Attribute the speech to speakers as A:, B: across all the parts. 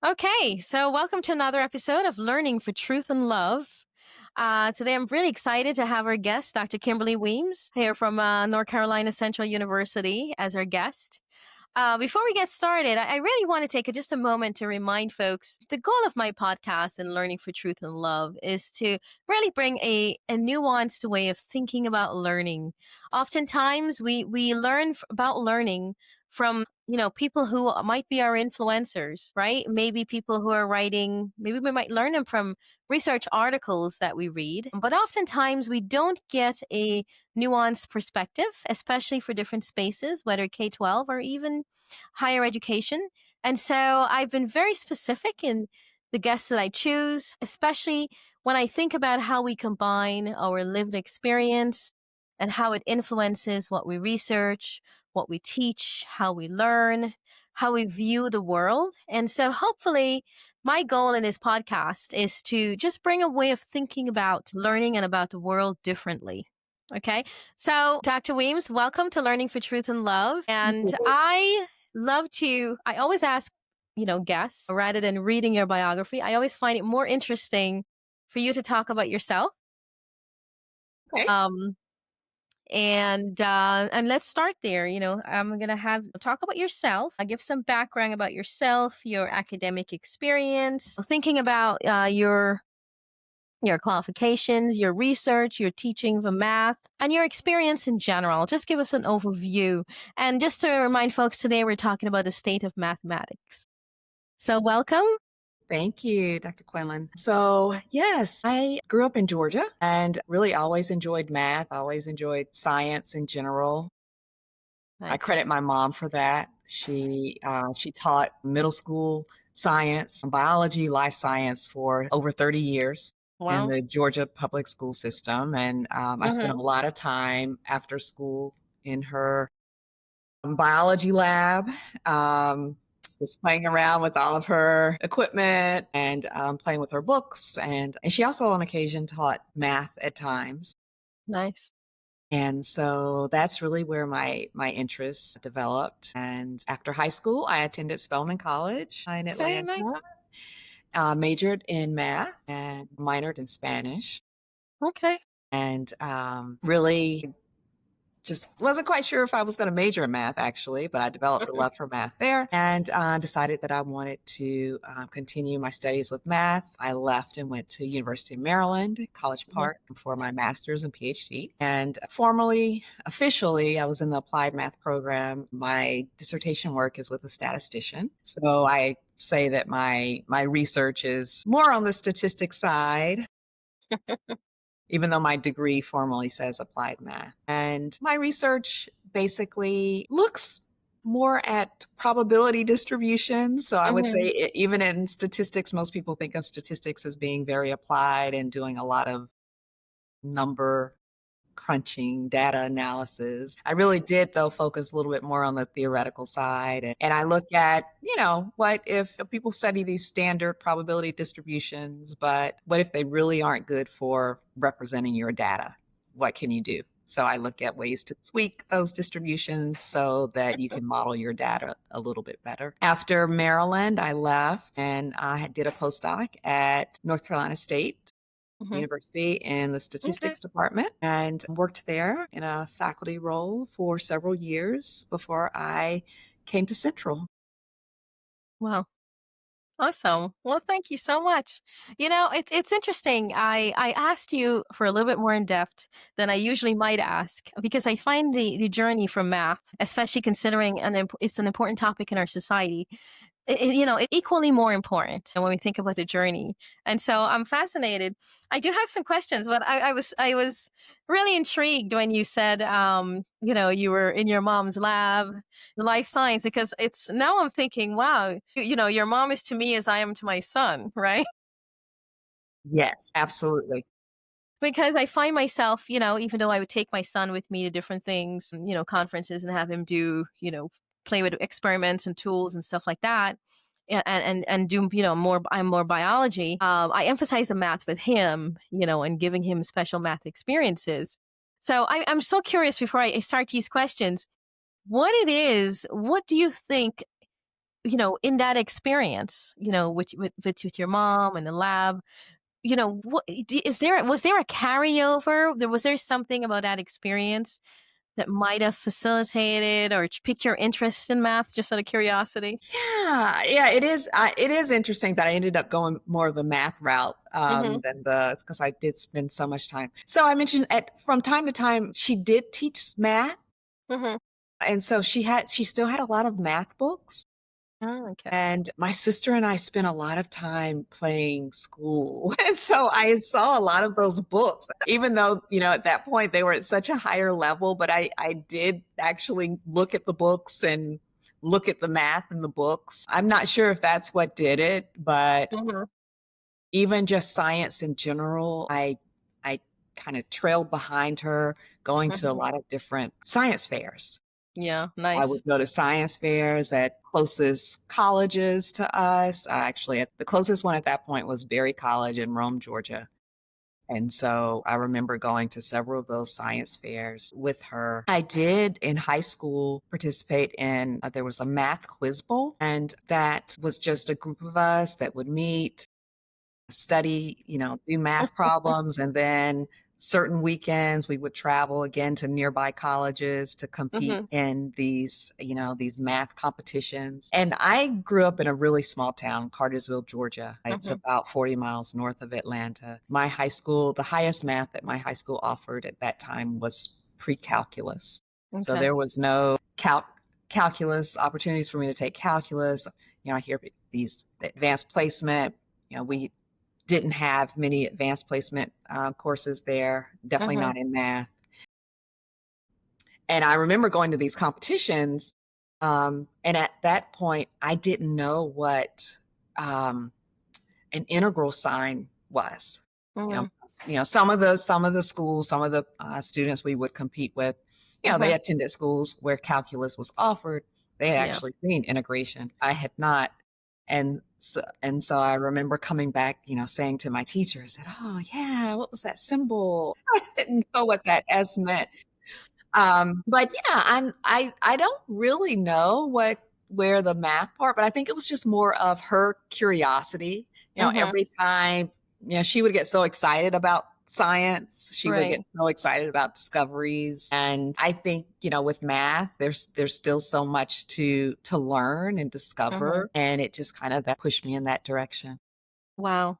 A: Okay, so welcome to another episode of Learning for Truth and Love. Today, I'm really excited to have our guest, Dr. Kimberly Weems, here from North Carolina Central University, as our guest. Before we get started, I really want to take just a moment to remind folks the goal of my podcast and Learning for Truth and Love is to really bring a nuanced way of thinking about learning. Oftentimes, we learn about learning from people who might be our influencers, right? Maybe people who are writing, maybe we might learn them from research articles that we read, but oftentimes we don't get a nuanced perspective, especially for different spaces, whether K-12 or even higher education. And so I've been very specific in the guests that I choose, especially when I think about how we combine our lived experience and how it influences what we research, what we teach, how we learn, how we view the world. And so hopefully my goal in this podcast is to just bring a way of thinking about learning and about the world differently. Okay. So, Dr. Weems, welcome to Learning for Truth and Love. And I always ask, guests, rather than reading your biography, I always find it more interesting for you to talk about yourself.
B: Okay.
A: Um, and let's start there. I'm gonna have talk about yourself. I give some background about yourself, your academic experience, thinking about your qualifications, your research, your teaching of math, and your experience in general. Just give us an overview. And just to remind folks, today we're talking about the state of mathematics. So, welcome.
B: Thank you, Dr. Quinlan. So, yes, I grew up in Georgia and really always enjoyed math, always enjoyed science in general. I
A: Nice.
B: credit my mom for that. She taught middle school science, biology, life science for over 30 years in
A: Well,
B: the Georgia public school system. And I spent a
A: hmm
B: lot of time after school in her biology lab, um, just playing around with all of her equipment and playing with her books. And she also on occasion taught math at times.
A: nice.
B: And so that's really where my interests developed. And after high school, I attended Spelman College in
A: Okay,
B: Atlanta,
A: nice.
B: majored in math and minored in Spanish.
A: Okay.
B: And really just wasn't quite sure if I was going to major in math actually, but I developed a
A: Mhm.
B: love for math there and decided that I wanted to continue my studies with math. I left and went to University of Maryland, College
A: Mhm.
B: Park for my master's and PhD. And formally, officially, I was in the applied math program. My dissertation work is with a statistician. So I say that my research is more on the statistics side even though my degree formally says applied math. And my research basically looks more at probability distribution. So I would say,
A: Mhm.
B: even in statistics, most people think of statistics as being very applied and doing a lot of number crunching, data analysis. I really did, though, focus a little bit more on the theoretical side. And I look at, what if people study these standard probability distributions, but what if they really aren't good for representing your data? What can you do? So I look at ways to tweak those distributions so that you can model your data a little bit better. After Maryland, I left and I did a postdoc at North Carolina State
A: Mhm.
B: University in the
A: Okay.
B: statistics department and worked there in a faculty role for several years before I came to Central.
A: Wow. Awesome. Well, thank you so much. It's interesting. I asked you for a little bit more in depth than I usually might ask because I find the journey from math, especially considering it's an important topic in our society, it's equally more important when we think about the journey. And so I'm fascinated. I do have some questions, but I was really intrigued when you said, you were in your mom's lab, life science, because it's now I'm thinking, wow, your mom is to me as I am to my son, right?
B: Yes, absolutely.
A: Because I find myself, even though I would take my son with me to different things, conferences and have him do, play with experiments and tools and stuff like that, and do, I'm more biology. I emphasize the math with him, and giving him special math experiences. So I'm so curious before I start these questions, what do you think in that experience, with your mom and the lab, was there a carryover? Was there something about that experience that might have facilitated or piqued your interest in math, just out of curiosity?
B: Yeah, it is. It is interesting that I ended up going more of the math route
A: Mm-hmm.
B: than because I did spend so much time. So I mentioned from time to time she did teach math,
A: Mm-hmm.
B: and so she still had a lot of math books.
A: Oh, okay.
B: And my sister and I spent a lot of time playing school. And so I saw a lot of those books, even though, at that point they were at such a higher level, but I did actually look at the books and look at the math in the books. I'm not sure if that's what did it, but
A: Mm-hmm.
B: even just science in general, I kind of trailed behind her going to a
A: Mm-hmm.
B: lot of different science fairs.
A: Yeah,
B: I
A: nice.
B: would go to science fairs at closest colleges to us. Actually, the closest one at that point was Berry College in Rome, Georgia. And so I remember going to several of those science fairs with her. I did in high school participate in, there was a math quiz bowl, and that was just a group of us that would meet, study, do math problems. And then certain weekends we would travel again to nearby colleges to compete
A: Mm-hmm.
B: in these math competitions. And I grew up in a really small town, Cartersville, Georgia. It's
A: Mm-hmm.
B: about 40 miles north of Atlanta. My high school, the highest math that my high school offered at that time was pre-calculus. So
A: Okay.
B: there was no calculus opportunities for me to take calculus. I hear these advanced placement. We didn't have many advanced placement courses there, definitely
A: Mm-hmm.
B: not in math. And I remember going to these competitions. And at that point, I didn't know what an integral sign was. You know,
A: Mm-hmm.
B: some of the schools, some of the students we would compete with, they
A: Mm-hmm.
B: attended schools where calculus was offered. They had
A: Yeah.
B: actually seen integration. I had not. And so I remember coming back, saying to my teacher, I said, "Oh yeah, what was that symbol?" I didn't know what that S meant. But yeah, I don't really know where the math part, but I think it was just more of her curiosity.
A: Mm-hmm.
B: Every time, she would get so excited about science, she would
A: Right.
B: get so excited about discoveries. And I think, with math, there's still so much to learn and
A: Mm-hmm.
B: discover. And it just kind of that pushed me in that direction.
A: Wow.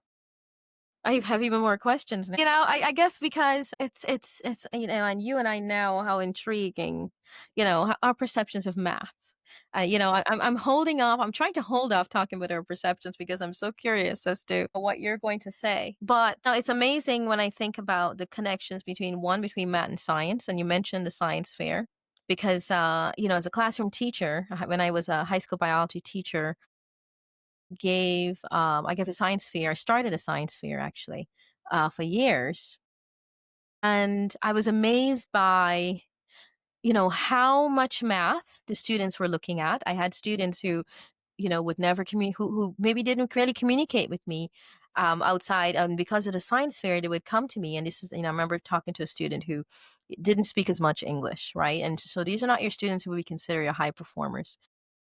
A: I have even more questions now. I guess because it's and you and I know how intriguing, our perceptions of math. I'm holding off. I'm trying to hold off talking about our perceptions because I'm so curious as to what you're going to say. But no, it's amazing when I think about the connections between math and science. And you mentioned the science fair because, as a classroom teacher, when I was a high school biology teacher, I gave a science fair. I started a science fair actually for years, and I was amazed by how much math the students were looking at. I had students who would never communicate, who maybe didn't really communicate with me outside. Because of the science fair, they would come to me, and this is I remember talking to a student who didn't speak as much English, right? And so these are not your students who we consider your high performers.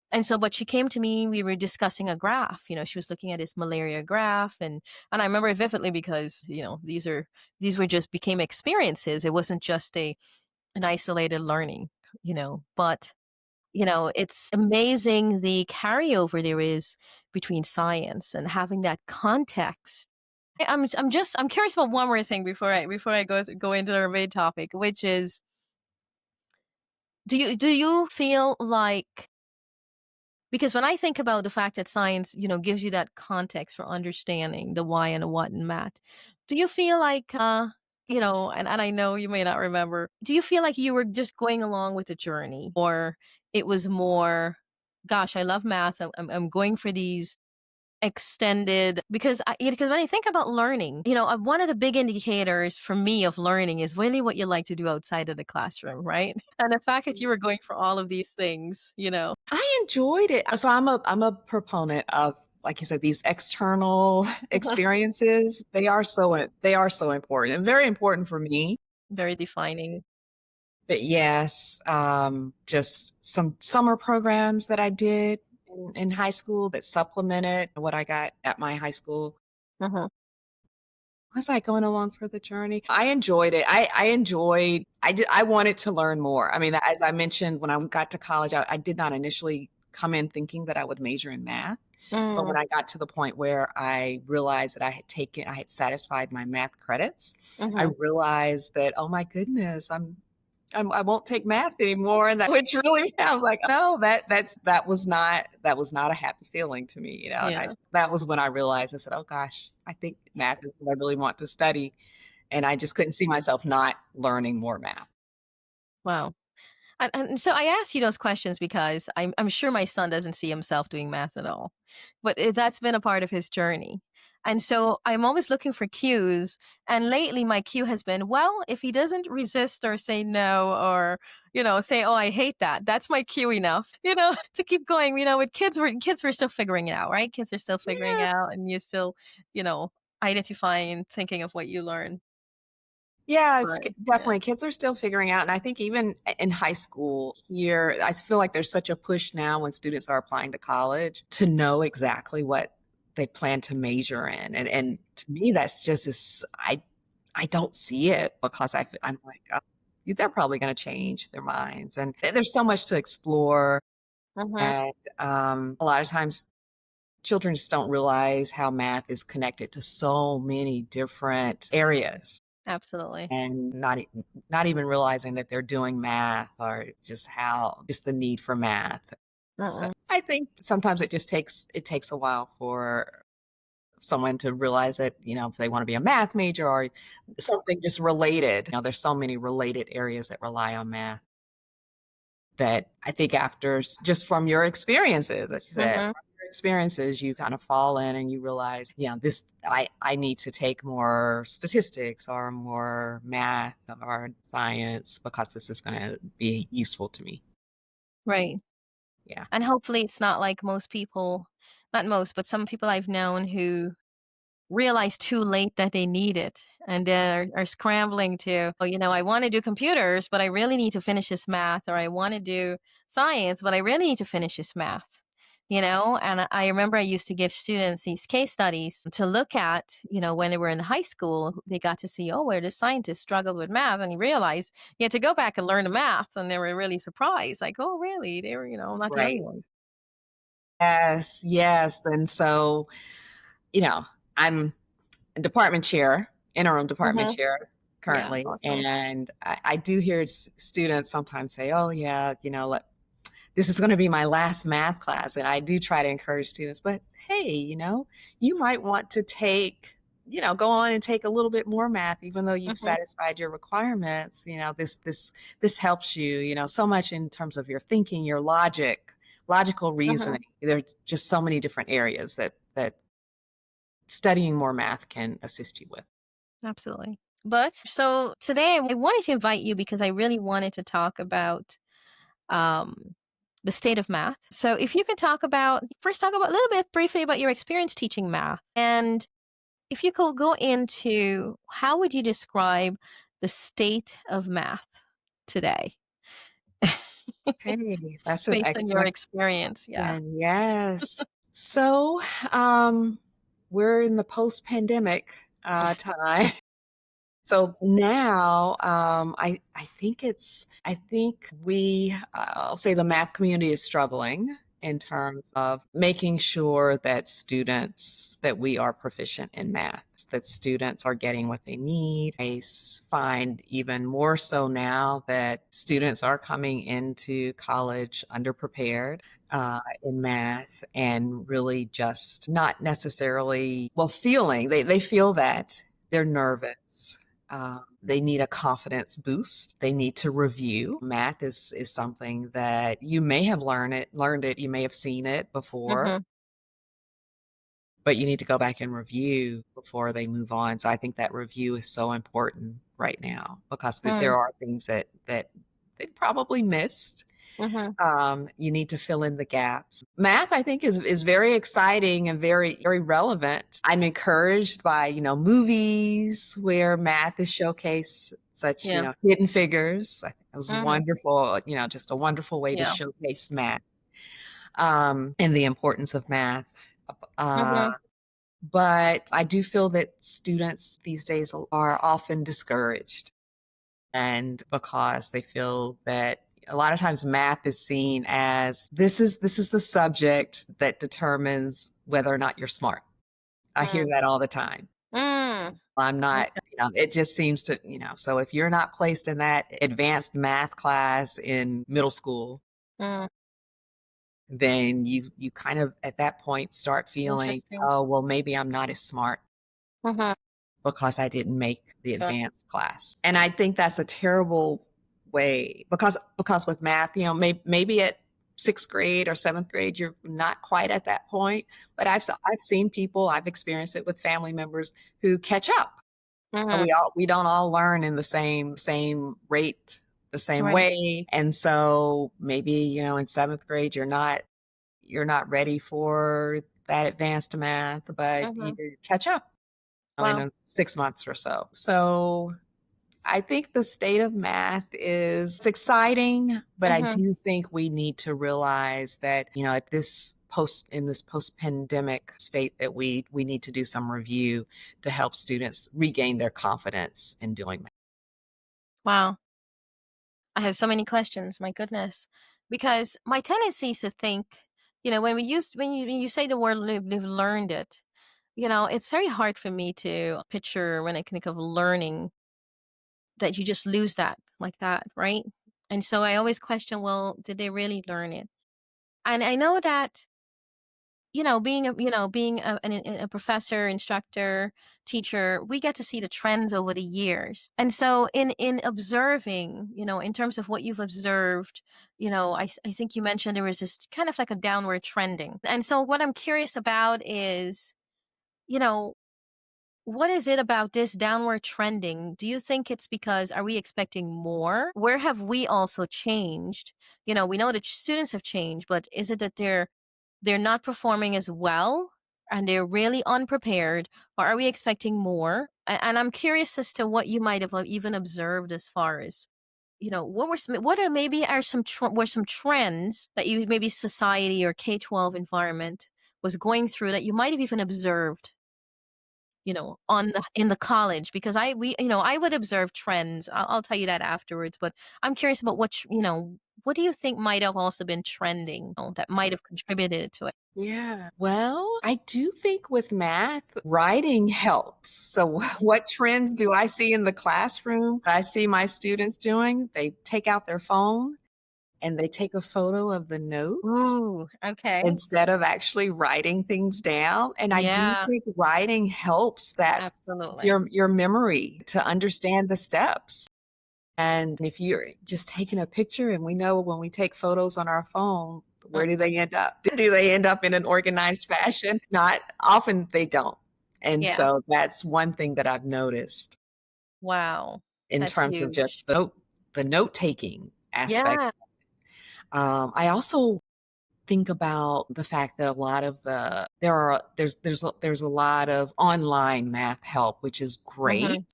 A: And so, but she came to me, we were discussing a graph. She was looking at this malaria graph, and I remember it vividly because, these were just became experiences. It wasn't just an isolated learning, but it's amazing the carryover there is between science and having that context. I'm curious about one more thing before I go into our main topic, which is, do you feel like, because when I think about the fact that science, gives you that context for understanding the why and the what in math, do you feel like, and I know you may not remember, do you feel like you were just going along with the journey, or it was more, gosh, I love math. I'm going for these extended, because when I think about learning, one of the big indicators for me of learning is really what you like to do outside of the classroom, right? And the fact that you were going for all of these things.
B: I enjoyed it. So I'm a proponent of, like you said, these external experiences. They are so important and very important for me.
A: Very defining.
B: But yes, just some summer programs that I did in high school that supplemented what I got at my high school.
A: Mhm.
B: Was I going along for the journey? I enjoyed it. I wanted to learn more. I mean, as I mentioned, when I got to college, I did not initially come in thinking that I would major in math. But when
A: Mm.
B: I got to the point where I realized that I had satisfied my math credits, I
A: Mhm.
B: realized that, oh my goodness, I won't take math anymore. And that, which really, I was like, no, that was not a happy feeling to me, you know. And
A: Yeah.
B: that was when I realized, I said, oh gosh, I think math is what I really want to study. And I just couldn't see myself not learning more math.
A: Wow. And so I ask you those questions because I'm sure my son doesn't see himself doing math at all, but that's been a part of his journey. And so I'm always looking for cues. And lately, my cue has been, well, if he doesn't resist or say no or, say, oh, I hate that, that's my cue enough, to keep going. With kids were still figuring it out, right? Kids are still figuring
B: Yeah.
A: out, and you still, you know, identifying, thinking of what you learned.
B: Yeah, it's
A: But yeah.
B: definitely kids are still figuring out. And I think even in high school here, I feel like there's such a push now when students are applying to college to know exactly what they plan to major in. And to me, that's just I don't see it because I'm like, oh, they're probably going to change their minds. And there's so much to explore.
A: Hmm.
B: And a lot of times children just don't realize how math is connected to so many different areas
A: Absolutely.
B: and not even realizing that they're doing math or just the need for math. So
A: Mm-mm.
B: I think sometimes it takes a while for someone to realize that, if they want to be a math major or something just related. There's so many related areas that rely on math that I think after just from your experiences, as you said,
A: Hmm.
B: from your experiences, you kind of fall in and you realize, I need to take more statistics or more math or science because this is going to be useful to me.
A: Right.
B: Yeah.
A: And hopefully it's not like most people, not most, but some people I've known who realize too late that they need it and then are scrambling to, oh, I want to do computers, but I really need to finish this math, or I want to do science, but I really need to finish this math. And I remember I used to give students these case studies to look at, when they were in high school, they got to see, oh, where the scientist struggled with math, and he realized he had to go back and learn the math, and they were really surprised, like, oh, really? They were, not the only
B: Right.
A: one.
B: Yes. Yes. And so, you know, I'm department chair, interim department
A: Hmm.
B: chair
A: Yeah,
B: currently.
A: awesome.
B: And I do hear students sometimes say, oh, yeah, this is going to be my last math class. And I do try to encourage students, but hey, you might want to go on and take a little bit more math, even though you've
A: Hmm.
B: satisfied your requirements. This helps you, so much in terms of your thinking, your logical
A: Hmm.
B: reasoning. There's just so many different areas that studying more math can assist you with.
A: Absolutely. But so today I wanted to invite you because I really wanted to talk about um, the state of math. So if you could talk about a little bit briefly about your experience teaching math, and if you could go into how would you describe the state of math today
B: Hey, that's an
A: based on your
B: excellent
A: experience? Yeah.
B: question. Yes. So, um, we're in the post-pandemic time. So now, I think I'll say the math community is struggling in terms of making sure that we are proficient in math, that students are getting what they need. Find even more so now that students are coming into college underprepared in math and really just not necessarily, well, they feel that they're nervous. They need a confidence boost. They need to review. Math is something that you may have learned it, you may have seen it before,
A: Hmm.
B: but you need to go back and review before they move on. So I think that review is so important right now because there are things that they probably missed.
A: Hmm.
B: You need to fill in the gaps. Math, I think, is very exciting and very, very relevant. I'm encouraged by, movies where math is showcased, such,
A: Yeah.
B: Hidden Figures. I think it was
A: Hmm.
B: wonderful, just a wonderful way to
A: Yeah.
B: showcase math. and the importance of math. Uh,
A: Mhm.
B: but I do feel that students these days are often discouraged, and because they feel that a lot of times math is seen as this is the subject that determines whether or not you're smart. I hear
A: Mm.
B: that all the time.
A: Mm.
B: I'm not,
A: Okay.
B: it just seems to, so if you're not placed in that advanced math class in middle school,
A: Mm.
B: then you kind of at that point start feeling,
A: Interesting.
B: oh, well, maybe I'm not as smart
A: Mhm.
B: because I didn't make the
A: Sure.
B: advanced class. And I think that's a terrible way because with math, maybe at sixth grade or seventh grade, you're not quite at that point. But I've seen people, I've experienced it with family members who catch up.
A: Mhm.
B: We don't all learn in the same rate, the same
A: Right.
B: way. And so maybe, in seventh grade, you're not ready for that advanced math, but you
A: Mhm.
B: catch up in
A: Wow.
B: 6 months or so. So I think the state of math is exciting, but I
A: Mhm.
B: do think we need to realize that, at this post pandemic state that we need to do some review to help students regain their confidence in doing math.
A: Wow. I have so many questions, my goodness. Because my tendency is to think, when you say the word live learned it, it's very hard for me to picture when I think of learning that you just lose that like that, right? And so I always question, well, did they really learn it? And I know that, being a professor, instructor, teacher, we get to see the trends over the years. And so in observing, in terms of what you've observed, I think you mentioned there was this kind of like a downward trending. And so what I'm curious about is, you know, what is it about this downward trending? Do you think it's because are we expecting more? Where have we also changed? We know that students have changed, but is it that they're not performing as well and they're really unprepared, or are we expecting more? And I'm curious as to what you might have even observed as far as what are maybe are some were some trends that you maybe society or K-12 environment was going through that you might have even observed on the in the college because I would observe trends. I'll tell you that afterwards, but I'm curious about what do you think might have also been trending that might have contributed to it?
B: Yeah. Well, I do think with math, writing helps. So, what trends do I see in the classroom? I see my students doing, they take out their phone and they take a photo of the notes
A: Ooh, okay.
B: instead of actually writing things down. And I do
A: Yeah,
B: think writing helps that
A: absolutely.
B: your memory to understand the steps. And if you're just taking a picture, and we know when we take photos on our phone,
A: Mm,
B: where do they end up? Do they end up in an organized fashion? Not often, they don't. And
A: yeah.
B: so that's one thing that I've noticed
A: Wow.
B: in
A: That's
B: terms of
A: huge.
B: just the note taking aspect.
A: Yeah.
B: I also think about the fact that a lot of there's a lot of online math help, which is great.
A: Mhm.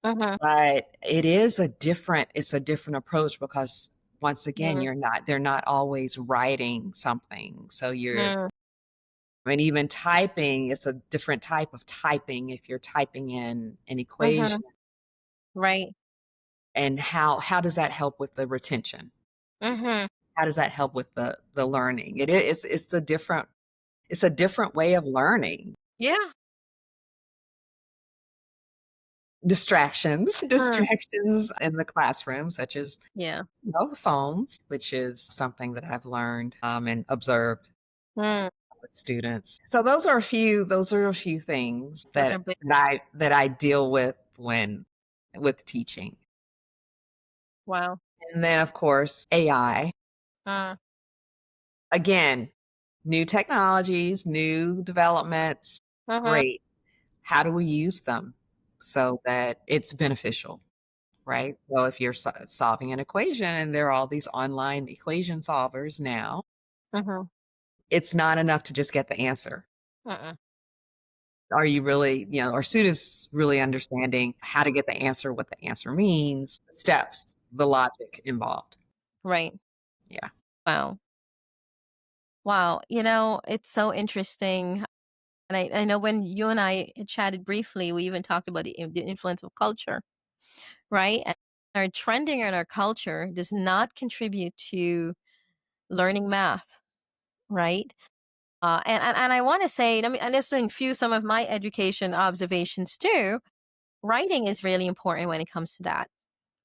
A: Mhm.
B: But it's a different approach because once again,
A: Mm.
B: they're not always writing something. So
A: Mm.
B: I mean, even typing is a different type of typing if you're typing in an
A: Mhm.
B: equation.
A: Right.
B: And how does that help with the retention?
A: Mhm.
B: How does that help with the learning? It's a different way of learning.
A: Yeah. Mm.
B: Distractions in the classroom, such as
A: Yeah.
B: the phones, which is something that I've learned and observed
A: Mm.
B: with students. So those are a few things
A: Those are big.
B: that I deal with when with teaching.
A: Wow.
B: And then of course AI.
A: Mm.
B: Again, new technologies, new developments,
A: Mhm.
B: great. How do we use them so that it's beneficial? Right? So if you're solving an equation and there are all these online equation solvers now,
A: Mhm.
B: it's not enough to just get the answer.
A: Mm.
B: Are you really, are students really understanding how to get the answer, what the answer means, the steps, the logic involved?
A: Right.
B: Yeah.
A: Wow. Wow. It's so interesting. And I know when you and I had chatted briefly, we even talked about the influence of culture, right? And our trending in our culture does not contribute to learning math, right? And I want to say, and just to infuse some of my education observations too, writing is really important when it comes to that,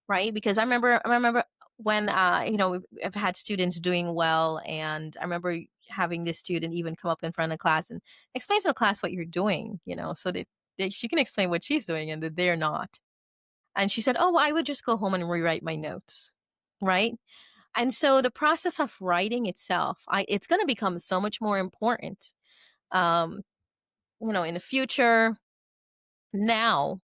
A: right? Because I remember when I've had students doing well, and I remember having this student even come up in front of the class and explain to the class what you're doing, so that she can explain what she's doing and that they're not. And she said, "Oh, well, I would just go home and rewrite my notes." Right? And so the process of writing itself, it's going to become so much more important, um, in the future now,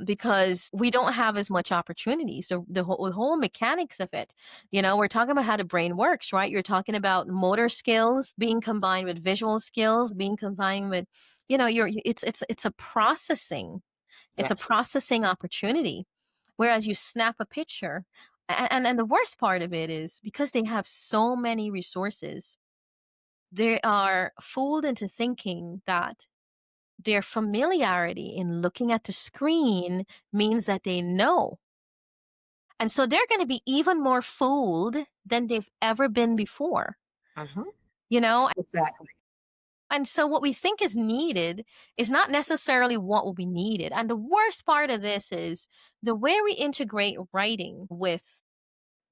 A: because we don't have as much opportunity. So the whole mechanics of it, we're talking about how the brain works, right? You're talking about motor skills being combined with visual skills, being combined with, it's a processing, it's a
B: Yes.
A: processing opportunity. Whereas you snap a picture, and the worst part of it is because they have so many resources, they are fooled into thinking that their familiarity in looking at the screen means that they know. And so they're going to be even more fooled than they've ever been before,
B: Uh-huh.
A: you know?
B: Exactly.
A: And so what we think is needed is not necessarily what will be needed. And the worst part of this is the way we integrate writing with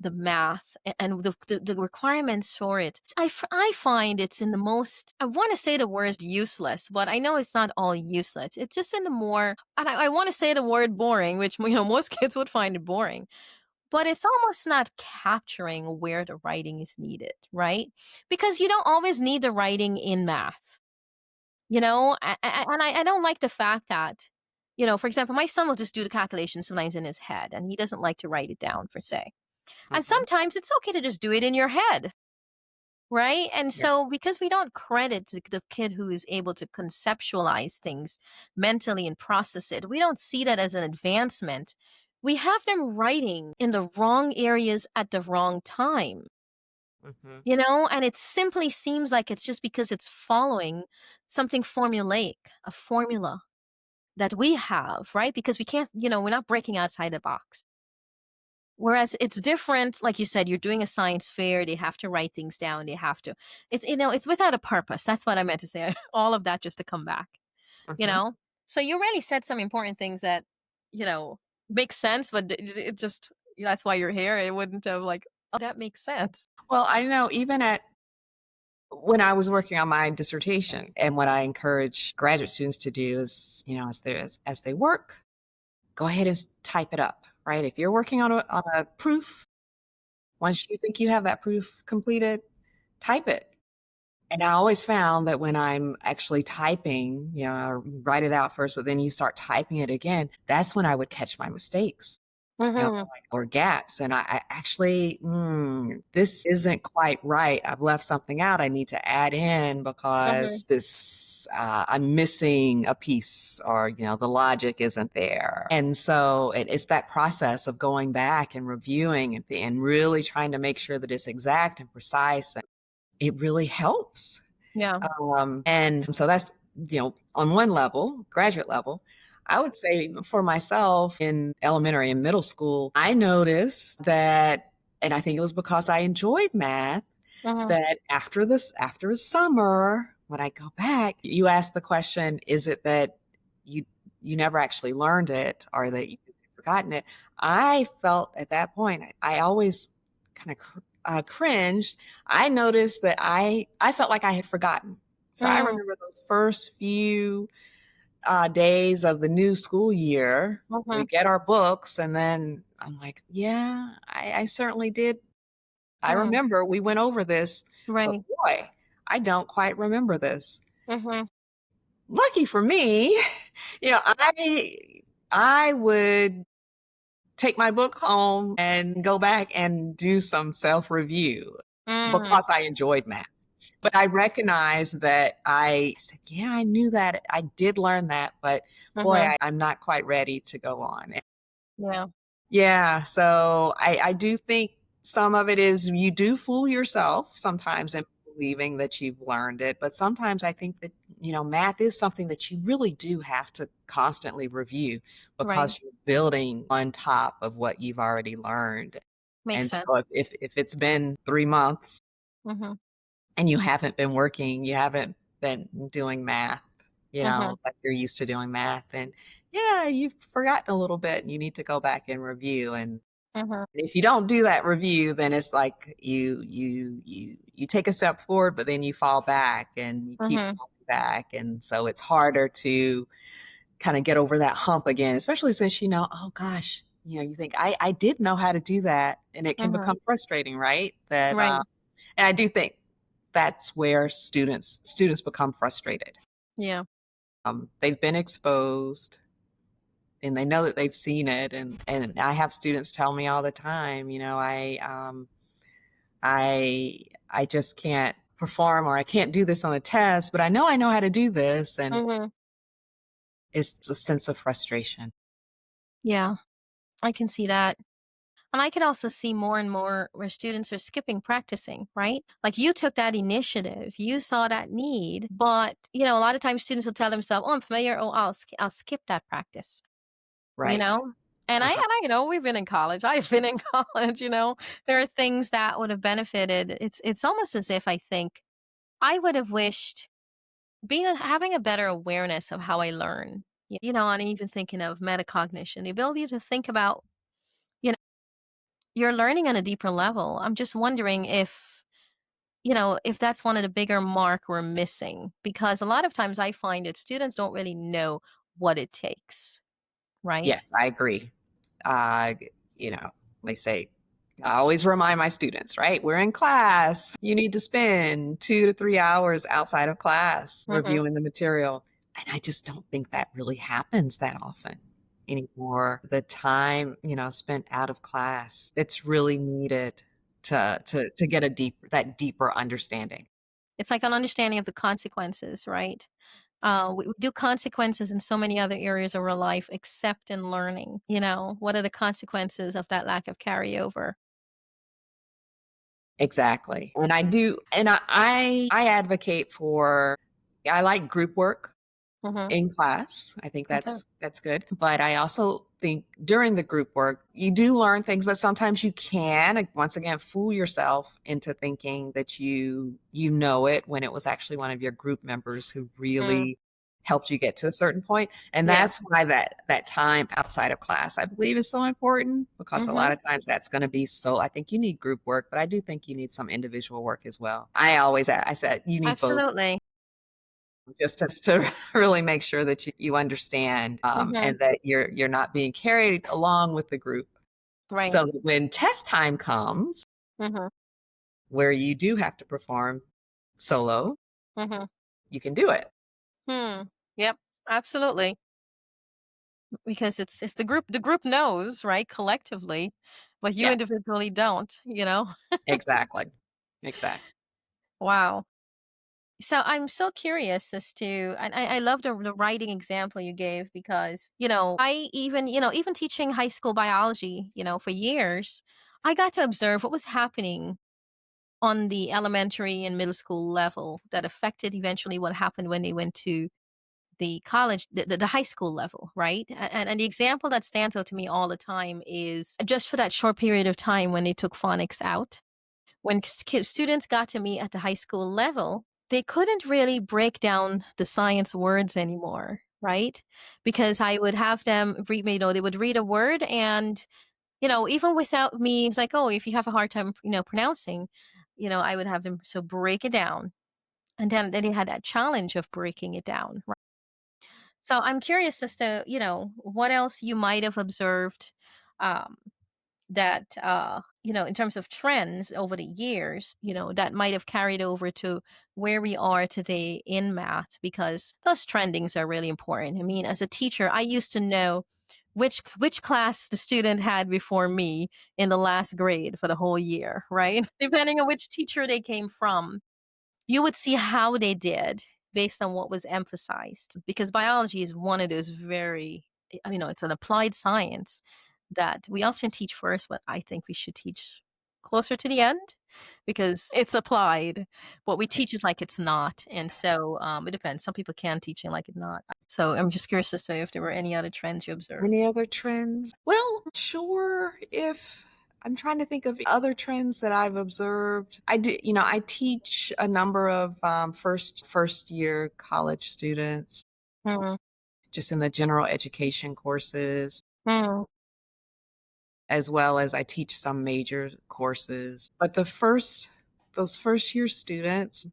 A: the math and the requirements for it. I find it's in the most, I want to say the word useless, but I know it's not all useless. It's just in the more, and I want to say the word boring, which, most kids would find it boring, but it's almost not capturing where the writing is needed, right? Because you don't always need the writing in math, and I don't like the fact that, for example, my son will just do the calculations sometimes in his head, and he doesn't like to write it down, per se. And
B: Hmm.
A: sometimes it's okay to just do it in your head, right? And
B: Yes.
A: so, because we don't credit the kid who is able to conceptualize things mentally and process it, we don't see that as an advancement. We have them writing in the wrong areas at the wrong time,
B: Hmm.
A: and it simply seems like it's just because it's following something formulaic, a formula that we have, right? Because we can't, we're not breaking outside the box. Whereas it's different, like you said, you're doing a science fair, they have to write things down, they have to, it's without a purpose. That's what I meant to say. All of that just to come back, you
B: Hmm.
A: know? So you really said some important things that, you know, make sense, but it just, that's why you're here. It wouldn't have like, oh, that makes sense.
B: Well, I know even at when I was working on my dissertation, and what I encourage graduate students to do is, as they work, go ahead and type it up, right? If you're working on a proof, once you think you have that proof completed, type it. And I always found that when I'm actually typing, I write it out first, but then you start typing it again, that's when I would catch my mistakes.
A: Mm-hmm.
B: Or gaps. And I actually, this isn't quite right. I've left something out I need to add in
A: Mm-hmm.
B: because I'm missing a piece, or, the logic isn't there. And so it's that process of going back and reviewing and really trying to make sure that it's exact and precise. And it really helps.
A: Yeah.
B: And so that's, on one level, graduate level. I would say for myself in elementary and middle school, I noticed that, and I think it was because I enjoyed math,
A: Mm-hmm.
B: that after the summer, when I go back, you ask the question, is it that you, you never actually learned it, or that you've forgotten it? I felt at that point, I always kind of cringed. I noticed that I felt like I had forgotten. So I
A: Mm-hmm.
B: remember those first few days of the new school year.
A: Mm-hmm.
B: We get our books, and then I'm like, yeah, I certainly did. I
A: Mm.
B: remember we went over this, but
A: Right.
B: boy, I don't quite remember this.
A: Mm-hmm.
B: Lucky for me, you know, I I would take my book home and go back and do some self-review
A: Mm.
B: because I enjoyed math. But I recognized that I said, yeah, I knew that. I did learn that, but boy,
A: Mm-hmm.
B: I'm not quite ready to go on.
A: Yeah.
B: Yeah, so I do think some of it is you do fool yourself sometimes in believing that you've learned it. But sometimes I think that, math is something that you really do have to constantly review
A: Right.
B: because you're building on top of what you've already learned.
A: Makes
B: And
A: sense.
B: so if it's been 3 months
A: Mhm.
B: and you haven't been working, you haven't been doing math,
A: Mhm.
B: like you're used to doing math, and yeah, you've forgotten a little bit and you need to go back and review. And
A: Mhm.
B: if you don't do that review, then it's like you take a step forward, but then you fall back and you keep
A: Mhm.
B: falling back. And so it's harder to kind of get over that hump again, especially since oh gosh, you think I did know how to do that, and it can
A: Mhm.
B: become frustrating, right? That
A: Right.
B: and I do think that's where students become frustrated.
A: Yeah.
B: They've been exposed and they know that they've seen it, and I have students tell me all the time, I just can't perform, or I can't do this on the test, but I know how to do this. And
A: Mhm.
B: it's a sense of frustration.
A: Yeah. I can see that. And I can also see more and more where students are skipping practicing, right? Like you took that initiative, you saw that need, but a lot of times students will tell themselves, "Oh, I'm familiar. Oh, I'll skip that practice." You
B: Right.
A: know? And
B: Uh-huh.
A: we've been in college. I've been in college, There are things that would have benefited. It's almost as if I think I would have wished having a better awareness of how I learn. And even thinking of metacognition, the ability to think about, you know, you're learning on a deeper level. I'm just wondering if that's one of the bigger mark we're missing because a lot of times I find that students don't really know what it takes, right?
B: Yes, I agree. Uh, you know, they say, I always remind my students, right? We're in class. You need to spend 2 to 3 hours outside of class
A: Mhm.
B: reviewing the material. And I just don't think that really happens that often anymore. The time, spent out of class, it's really needed to get that deeper understanding.
A: It's like an understanding of the consequences, right? We do consequences in so many other areas of our life except in learning. What are the consequences of that lack of carryover?
B: Exactly. And I advocate for, I like group work
A: Hmm.
B: in class. I think
A: Okay.
B: that's good. But I also think during the group work, you do learn things, but sometimes you can once again fool yourself into thinking that you know it when it was actually one of your group members who
A: Mm,
B: really helped you get to a certain point. And
A: yeah.
B: that's why that time outside of class, I believe, is so important, because a
A: Hmm.
B: lot of times that's going to be so, I think you need group work, but I do think you need some individual work as well. I said you need both,
A: Absolutely.
B: just to really make sure that you understand,
A: Hmm.
B: and that you're not being carried along with the group,
A: Right.
B: so that when test time comes,
A: Hmm.
B: where you do have to perform solo,
A: Hmm.
B: you can do it.
A: Hmm. Yep. Absolutely. Because it's the group knows, right, collectively, but you
B: Yeah,
A: individually don't.
B: exactly, exactly.
A: Wow. So I'm so curious as to, and I love the writing example you gave because, I even teaching high school biology, for years, I got to observe what was happening on the elementary and middle school level that affected eventually what happened when they went to the college, the high school level, right? And the example that stands out to me all the time is just for that short period of time when they took phonics out when students got to me at the high school level, they couldn't really break down the science words anymore, right? Because I would have them read, they would read a word and, even without me, it's like, oh, if you have a hard time, pronouncing, I would have them so break it down. And then they had that challenge of breaking it down. Right? So I'm curious as to, what else you might have observed um, that in terms of trends over the years that might have carried over to where we are today in math because those trendings are really important. I mean, as a teacher, I used to know which class the student had before me in the last grade for the whole year, right? Depending on which teacher they came from, you would see how they did based on what was emphasized because biology is one of those very, it's an applied science that we often teach first, but I think we should teach closer to the end. because it's applied. What we teach is like it's not. And so it depends. Some people can teach it like it's not. So I'm just curious to say if there were any other trends you observed.
B: Any other trends? Well, sure. If I'm trying to think of other trends that I've observed, I teach a number of first year college students
A: Mm,
B: just in the general education courses,
A: mm,
B: as well as I teach some major courses. But those first year students,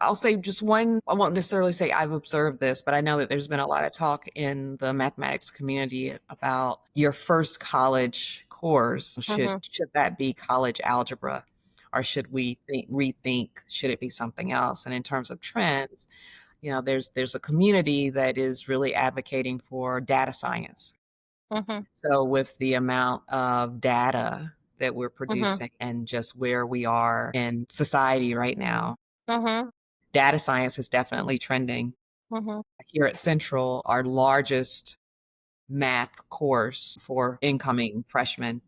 B: I'll say just one, I won't necessarily say I've observed this, but I know that there's been a lot of talk in the mathematics community about your first college course.
A: mhm,
B: Should that be college algebra? Or should we rethink, should it be something else? And in terms of trends, there's a community that is really advocating for data science.
A: mhm,
B: So with the amount of data that we're
A: mhm,
B: producing and just where we are in society right now,
A: mhm,
B: data science is definitely trending.
A: mhm,
B: Here at Central, our largest math course for incoming freshmen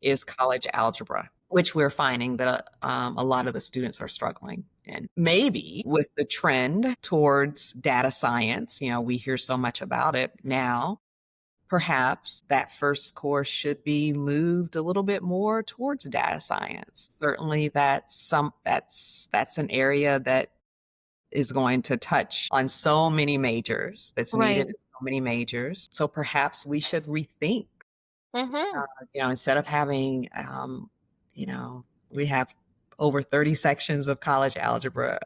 B: is college algebra, which we're finding that a lot of the students are struggling. And maybe with the trend towards data science, we hear so much about it now. Perhaps that first course should be moved a little bit more towards data science. Certainly that's an area that is going to touch on so many majors, that's needed
A: right.
B: in so many majors. So perhaps we should rethink,
A: Mhm,
B: instead of having, you know, we have over 30 sections of college algebra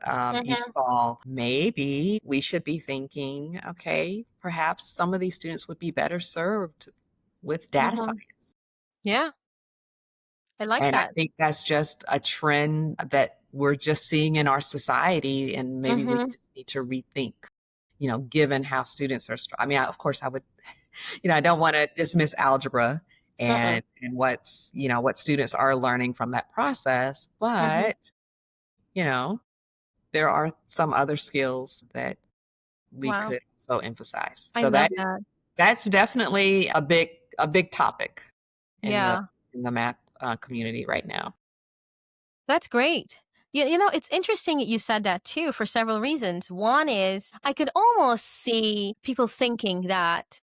B: each
A: mhm,
B: fall. Maybe we should be thinking, okay, perhaps some of these students would be better served with data
A: mhm.
B: science.
A: Yeah, I like
B: And I
A: that.
B: think that's just a trend that we're just seeing in our society. And maybe we
A: Mhm,
B: just need to rethink, given how students are, I mean, of course, I would, I don't want to dismiss algebra
A: mm-mm,
B: and what students are learning from that process,
A: mhm.
B: but, you know, there are some other skills that we
A: Wow,
B: could so emphasize.
A: I
B: So
A: love that.
B: that's definitely a big topic in the
A: Yeah,
B: math community right now.
A: that's great. It's interesting that you said that too for several reasons. One is I could almost see people thinking that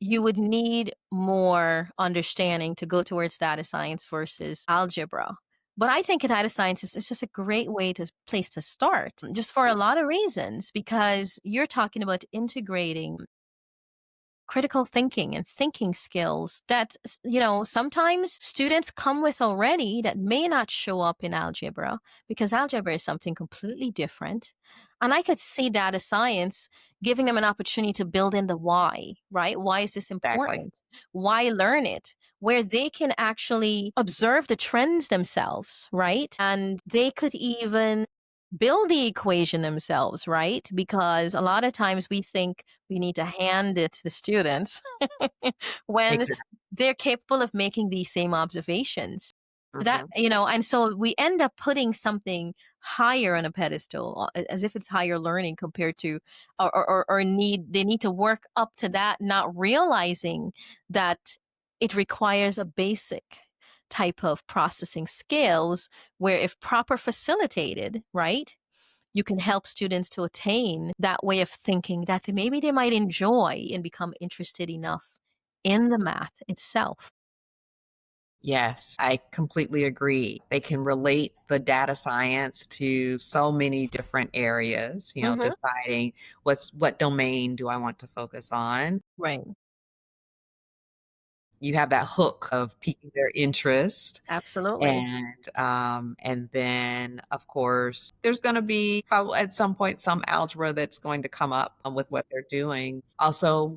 A: you would need more understanding to go towards data science versus algebra. But I think data science is just a great place to start, just for a lot of reasons, because you're talking about integrating critical thinking and thinking skills that sometimes students come with already that may not show up in algebra, because algebra is something completely different. And I could see data science giving them an opportunity to build in the why, right? Why is this
B: Exactly.
A: important? Why learn it? Where they can actually observe the trends themselves, right? And they could even build the equation themselves, right? Because a lot of times we think we need to hand it to the students when
B: Exactly.
A: they're capable of making these same observations.
B: Mhm.
A: And so we end up putting something higher on a pedestal, as if it's higher learning compared to, or they need to work up to that, not realizing that it requires a basic type of processing skills where, if proper facilitated, right, you can help students to attain that way of thinking that maybe they might enjoy and become interested enough in the math itself.
B: Yes, I completely agree. They can relate the data science to so many different areas,
A: Hmm.
B: deciding what domain do I want to focus on.
A: Right.
B: You have that hook of piquing their interest.
A: Absolutely.
B: And then, of course, there's going to be probably at some point some algebra that's going to come up with what they're doing. Also,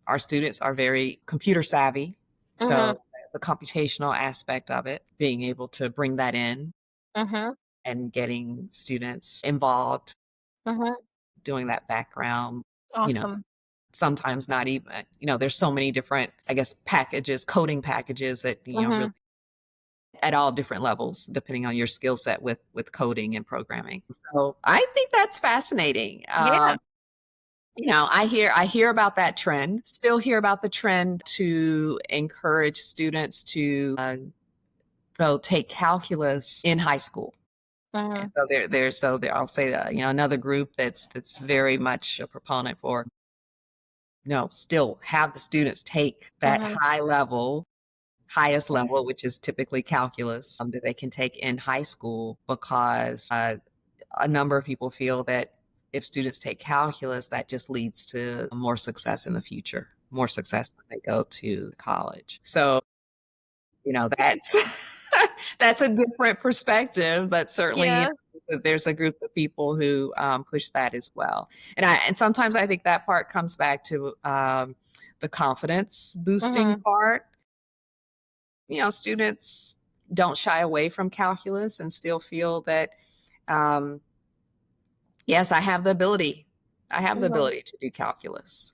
B: our students are very computer savvy.
A: Hmm.
B: So the computational aspect of it, being able to bring that in
A: Hmm.
B: and getting students involved,
A: Hmm.
B: doing that background, you know,
A: Awesome.
B: sometimes not even, there's so many different, I guess, packages, coding packages that, really
A: Hmm.
B: at all different levels, depending on your skill set with coding and programming. So I think that's fascinating.
A: Yeah.
B: I hear about that trend, still hear about the trend to encourage students to go take calculus in high school. And
A: Mhm.
B: so I'll say that, another group that's very much a proponent for, still have the students take that
A: Mhm.
B: highest level, which is typically calculus, that they can take in high school, because a number of people feel that if students take calculus, that just leads to more success in the future, more success when they go to college. So, that's that's a different perspective, but certainly,
A: Yeah.
B: there's a group of people who push that as well. And sometimes I think that part comes back to the confidence boosting
A: Mhm.
B: part. Students don't shy away from calculus and still feel that, um, yes, I have the ability. I have the
A: Mhm.
B: ability to do calculus.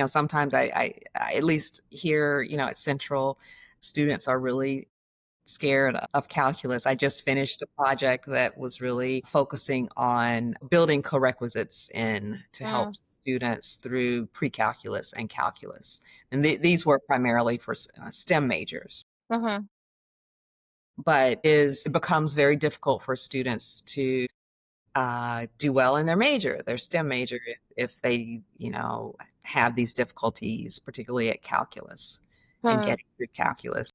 B: Sometimes I at least here, at Central, students are really scared of calculus. I just finished a project that was really focusing on building co-requisites in to help
A: Mhm.
B: students through pre-calculus and calculus. And these were primarily for STEM majors.
A: Mhm.
B: But it becomes very difficult for students to do well in their major, their STEM major, if they, have these difficulties, particularly at calculus and
A: Mhm.
B: getting through calculus.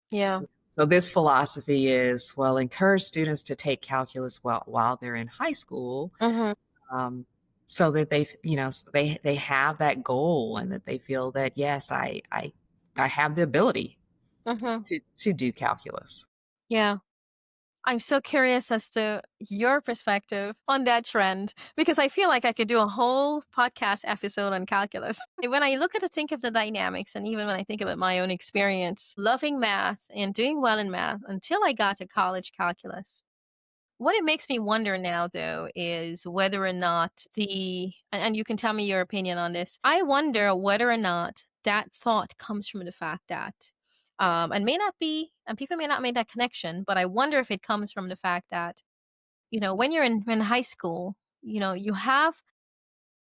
A: Yeah.
B: So this philosophy is, well, encourage students to take calculus while they're in high school,
A: Mhm.
B: um, so that they have that goal, and that they feel that, yes, I have the ability
A: Mhm.
B: to do calculus.
A: Yeah. I'm so curious as to your perspective on that trend because I feel like I could do a whole podcast episode on calculus. When I look at the think of the dynamics, and even when I think about my own experience, loving math and doing well in math until I got to college calculus. What it makes me wonder now, though, is whether or not and you can tell me your opinion on this. I wonder whether or not that thought comes from the fact that, and may not be, and people may not make that connection, but I wonder if it comes from the fact that, when you're in high school, you have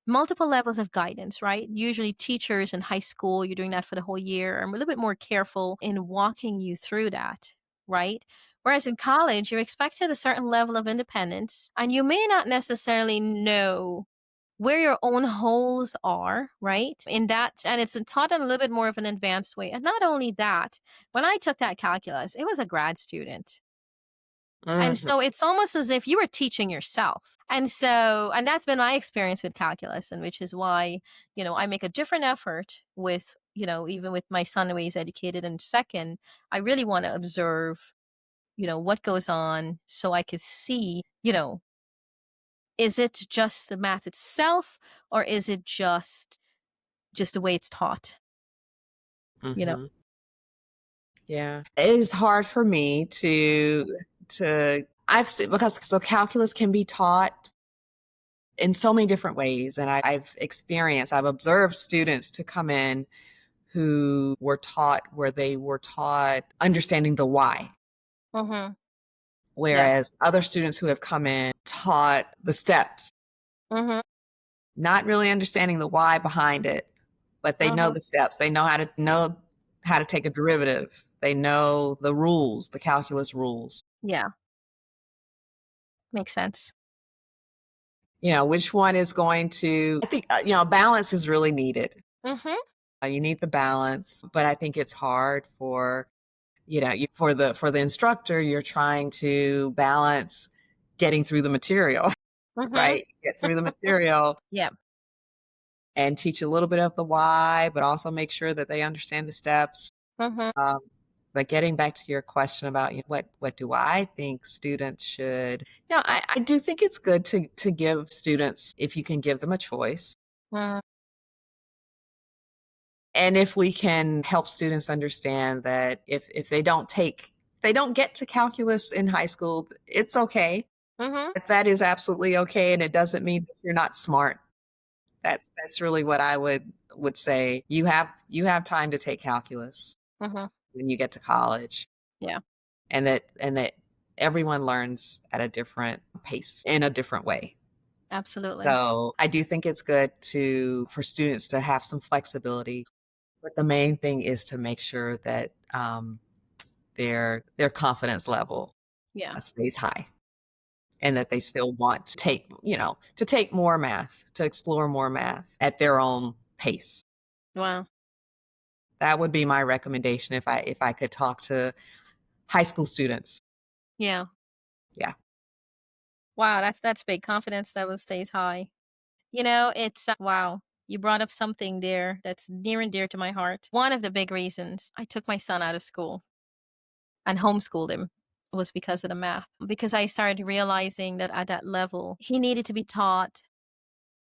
A: multiple levels of guidance, right? Usually teachers in high school, you're doing that for the whole year, are a little bit more careful in walking you through that, right? Whereas in college, you're expected a certain level of independence, and you may not necessarily know where your own holes are, right? In that, and it's taught in a little bit more of an advanced way. And not only that, when I took that calculus, it was a grad student. And
B: Mhm,
A: so it's almost as if you were teaching yourself. And that's been my experience with calculus, and which is why, I make a different effort with, even with my son who is educated in second, I really want to observe, what goes on so I could see, is it just the math itself, or is it just the way it's taught, you know?
B: mhm. Yeah. It is hard for me to I've seen, because so calculus can be taught in so many different ways. And I've observed students to come in where they were taught understanding the why,
A: Mhm. Yeah.
B: whereas other students who have come in taught the steps,
A: Mhm.
B: not really understanding the why behind it, but they know
A: Mhm.
B: the steps. They know how to take a derivative. They know the rules, the calculus rules.
A: Yeah. Makes sense.
B: Which one is going to, I think, balance is really needed.
A: Mhm.
B: You need the balance, but I think it's hard for, for the instructor, you're trying to balance getting through the material,
A: Mhm.
B: right? Get through the material
A: Yeah.
B: and teach a little bit of the why, but also make sure that they understand the steps.
A: Mhm.
B: Um, but getting back to your question about, what do I think students should, I do think it's good to give students, if you can give them a choice.
A: Mhm.
B: And if we can help students understand that if they don't get to calculus in high school, it's okay.
A: Mhm.
B: That is absolutely okay. And it doesn't mean that you're not smart. That's really what I would say. You have time to take calculus
A: Mhm.
B: when you get to college.
A: Yeah.
B: And that everyone learns at a different pace in a different way.
A: Absolutely.
B: So I do think it's good for students to have some flexibility. But the main thing is to make sure that their confidence level
A: Yeah.
B: stays high, and that they still want to take, to take more math, to explore more math at their own pace.
A: Wow.
B: That would be my recommendation if I could talk to high school students.
A: Yeah.
B: Yeah.
A: Wow, that's big. Confidence level stays high. It's wow. You brought up something there that's near and dear to my heart. One of the big reasons I took my son out of school and homeschooled him was because of the math. Because I started realizing that at that level, he needed to be taught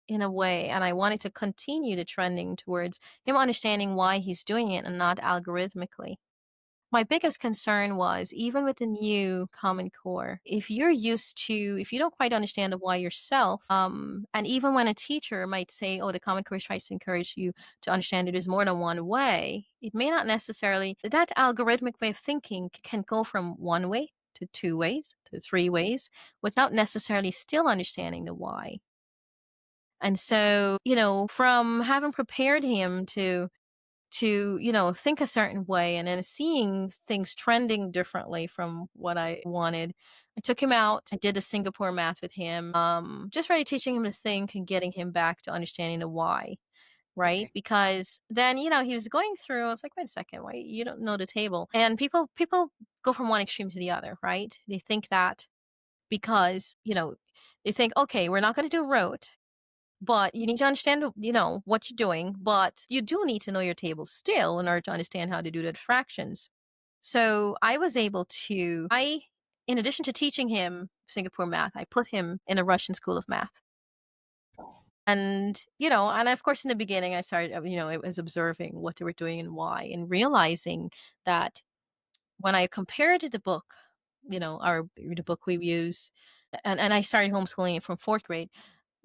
A: in a way, and I wanted to continue the trending towards him understanding why he's doing it and not algorithmically. My biggest concern was even with the new Common Core, if you don't quite understand the why yourself, and even when a teacher might say, oh, the Common Core tries to encourage you to understand that there's more than one way, it may not necessarily, that algorithmic way of thinking can go from one way to two ways to three ways without necessarily still understanding the why. And so, from having prepared him to think a certain way and then seeing things trending differently from what I wanted, I took him out. I did a Singapore math with him, just really teaching him to think and getting him back to understanding the why, right?
B: Okay.
A: Because then, he was going through, I was like, wait a second, why you don't know the table? And people go from one extreme to the other, right? They think that because, they think, okay, we're not going to do rote, but you need to understand, what you're doing, but you do need to know your table still in order to understand how to do the fractions. So I was able to, in addition to teaching him Singapore math, I put him in a Russian school of math. And of course, in the beginning, I started, I was observing what they were doing and why, and realizing that when I compared the book, the book we use, and I started homeschooling it from fourth grade.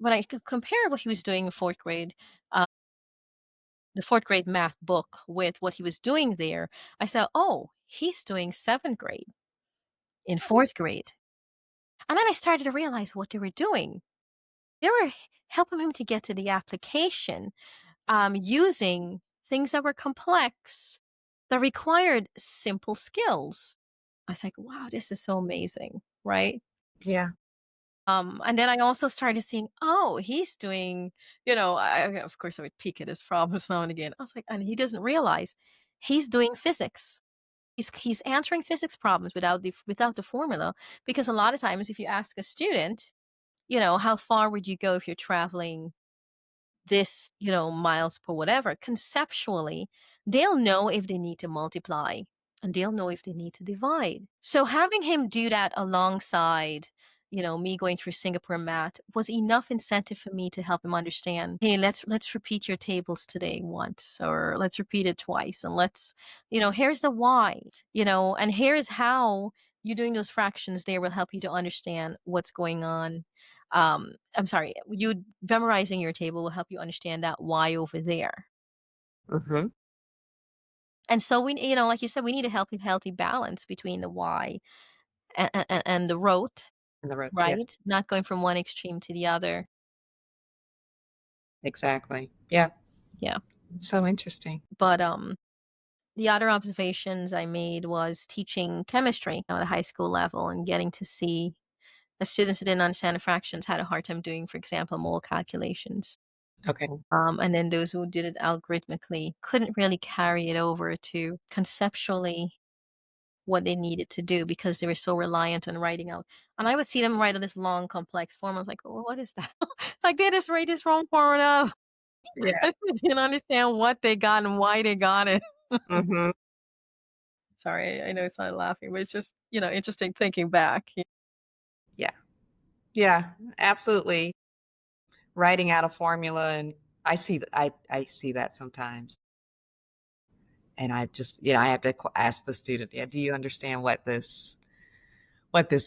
A: When I compared what he was doing in fourth grade, the fourth grade math book with what he was doing there, I said, oh, he's doing seventh grade in fourth grade. And then I started to realize what they were doing. They were helping him to get to the application, using things that were complex, that required simple skills. I was like, wow, this is so amazing, right?
B: Yeah.
A: And then I also started seeing, oh, he's doing, of course I would peek at his problems now and again. I was like, and he doesn't realize he's doing physics. He's answering physics problems without the formula. Because a lot of times if you ask a student, how far would you go if you're traveling this, miles per whatever, conceptually, they'll know if they need to multiply and they'll know if they need to divide. So having him do that alongside, me going through Singapore math was enough incentive for me to help him understand, hey, let's repeat your tables today once, or let's repeat it twice, and here's the why, and here's how you doing those fractions there will help you to understand what's going on. I'm sorry, you memorizing your table will help you understand that why over there.
B: Mhm.
A: And so like you said, we need a healthy balance between the why and the rote,
B: In the road.
A: right?
B: Yes,
A: Not going from one extreme to the other.
B: exactly. Yeah.
A: Yeah.
B: So interesting.
A: But the other observations I made was teaching chemistry at a high school level and getting to see the students who didn't understand the fractions had a hard time doing, for example, mole calculations.
B: Okay.
A: And then those who did it algorithmically couldn't really carry it over to conceptually what they needed to do because they were so reliant on writing out. And I would see them write this long, complex form. I was like, oh, what is that? Like they just write this wrong formula.
B: Yeah.
A: I still didn't understand what they got and why they got it.
B: Mhm.
A: Sorry, I know it's not laughing, but it's just, interesting thinking back.
B: Yeah. Yeah, absolutely. Writing out a formula, and I see that sometimes. And I just, I have to ask the student, yeah, do you understand what this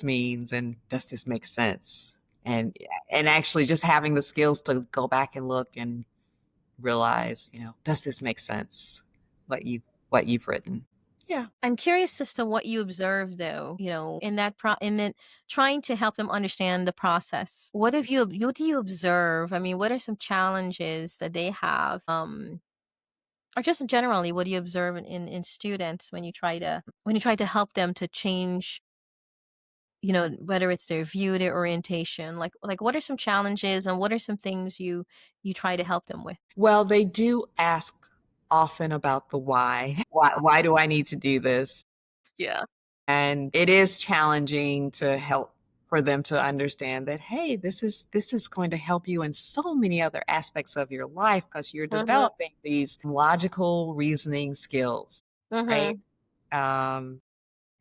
B: means, and does this make sense? And actually just having the skills to go back and look and realize, does this make sense? What you've written. Yeah.
A: I'm curious as to what you observed though, in that trying to help them understand the process. What do you observe? I mean, what are some challenges that they have? or just generally, what do you observe in students when you try to help them to change, whether it's their view, their orientation? Like what are some challenges and what are some things you try to help them with?
B: Well, they do ask often about the why. Why do I need to do this?
A: Yeah.
B: And it is challenging to help for them to understand that, hey, this is going to help you in so many other aspects of your life because you're
A: Mhm.
B: developing these logical reasoning skills, right?
A: Mhm.
B: Um,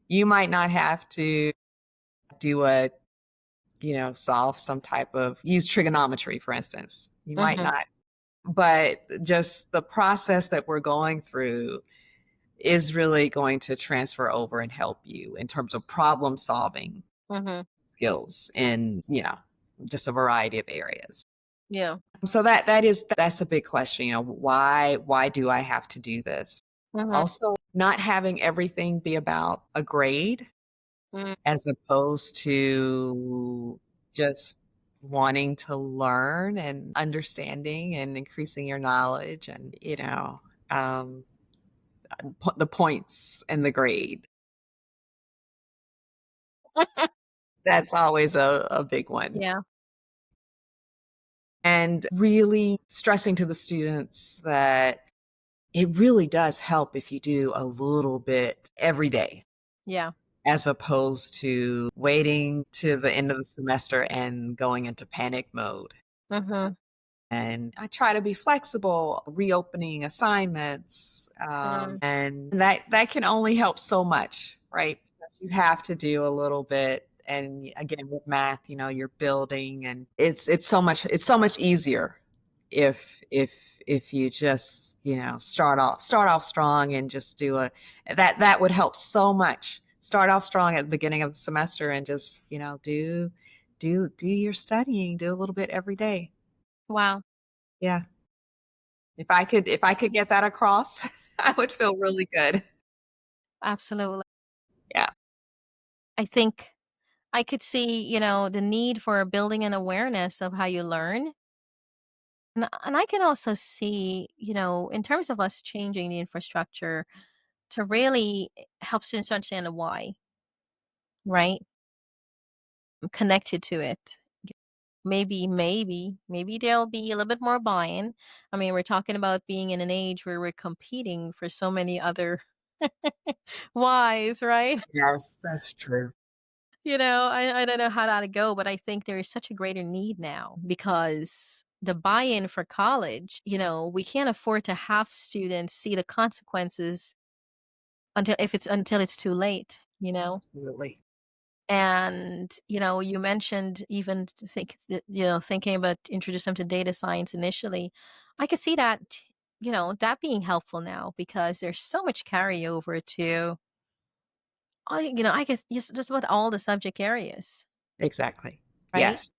B: you might not have to do solve some type of use trigonometry, for instance. You might
A: Mhm.
B: not, but just the process that we're going through is really going to transfer over and help you in terms of problem solving
A: Mhm.
B: skills in, just a variety of areas.
A: Yeah.
B: So that's a big question, why do I have to do this?
A: Mhm.
B: Also, not having everything be about a grade
A: Mm.
B: as opposed to just wanting to learn and understanding and increasing your knowledge and, um, the points and the grade. That's always a big one.
A: Yeah.
B: And really stressing to the students that it really does help if you do a little bit every day,
A: Yeah.
B: as opposed to waiting to the end of the semester and going into panic mode.
A: Mhm.
B: And I try to be flexible, reopening assignments,
A: Mm.
B: and that can only help so much, right? Because you have to do a little bit, and again with math, you're building, and it's so much easier if you just start off strong and just do that would help so much. Start off strong at the beginning of the semester and just do your studying, do a little bit every day.
A: Wow.
B: Yeah. If I could get that across, I would feel really good.
A: Absolutely.
B: Yeah.
A: I think I could see, the need for building an awareness of how you learn. And I can also see, in terms of us changing the infrastructure to really help students understand the why, right? Connected to it. Maybe there'll be a little bit more buy-in. I mean, we're talking about being in an age where we're competing for so many other whys, right?
B: Yes, that's true.
A: I don't know how that'll go, but I think there is such a greater need now because the buy-in for college, we can't afford to have students see the consequences until it's too late, you know?
B: Absolutely.
A: And, you mentioned even thinking about introducing them to data science initially. I could see that, that being helpful now because there's so much carryover to, I guess just about all the subject areas,
B: Exactly.
A: right?
B: Yes.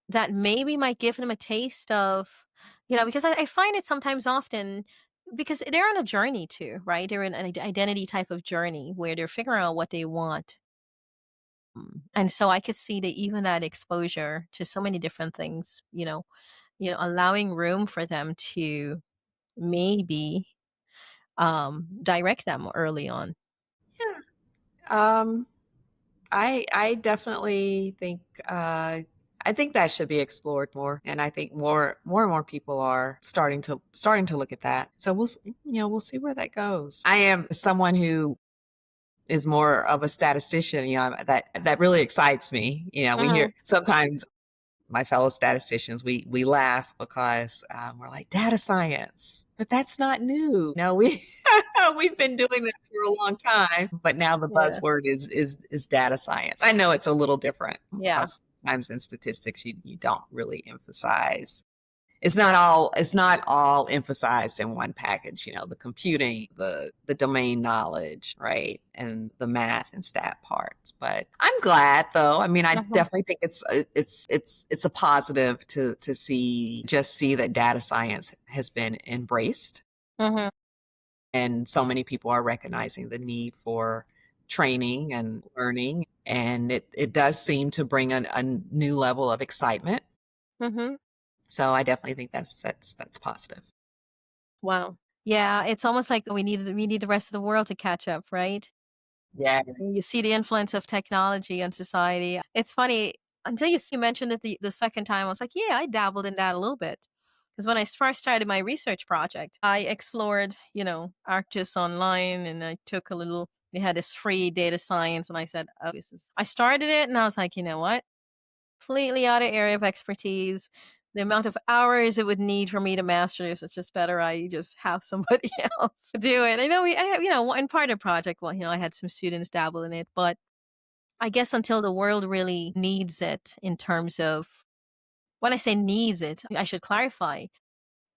A: That maybe might give them a taste of, because I find it sometimes often because they're on a journey too, right? They're in an identity type of journey where they're figuring out what they want. And so I could see that even that exposure to so many different things, allowing room for them to maybe direct them early on.
B: Yeah. Um, I definitely think I think that should be explored more, and I think more and more people are starting to look at that. So we'll see where that goes. I am someone who is more of a statistician. That really excites me. We hear
A: Mhm.
B: sometimes my fellow statisticians, we laugh because we're like data science, but that's not new. No, we've been doing that for a long time, but now the
A: Yeah.
B: buzzword is data science. I know it's a little different
A: Yeah.
B: because sometimes in statistics you don't really emphasize it's not all emphasized in one package, the computing, the domain knowledge, right? And the math and stat parts. But I'm glad though. I mean, I
A: Mhm.
B: definitely think it's a positive to see that data science has been embraced
A: Mhm.
B: and so many people are recognizing the need for training and learning, and it does seem to bring a new level of excitement.
A: Mhm.
B: So I definitely think that's positive.
A: Wow. Yeah, it's almost like we need the rest of the world to catch up, right?
B: Yeah.
A: You see the influence of technology on society. It's funny, until you mentioned it the second time, I was like, "Yeah, I dabbled in that a little bit." Because when I first started my research project, I explored, ArcGIS online, and I took a little they had this free data science, and I said, "Oh, this is" I started it, and I was like, "You know what? Completely out of area of expertise. The amount of hours it would need for me to master this, it's just better I just have somebody else do it." I know I have, in part of the project, well, I had some students dabble in it, but I guess until the world really needs it in terms of when I say needs it, I should clarify,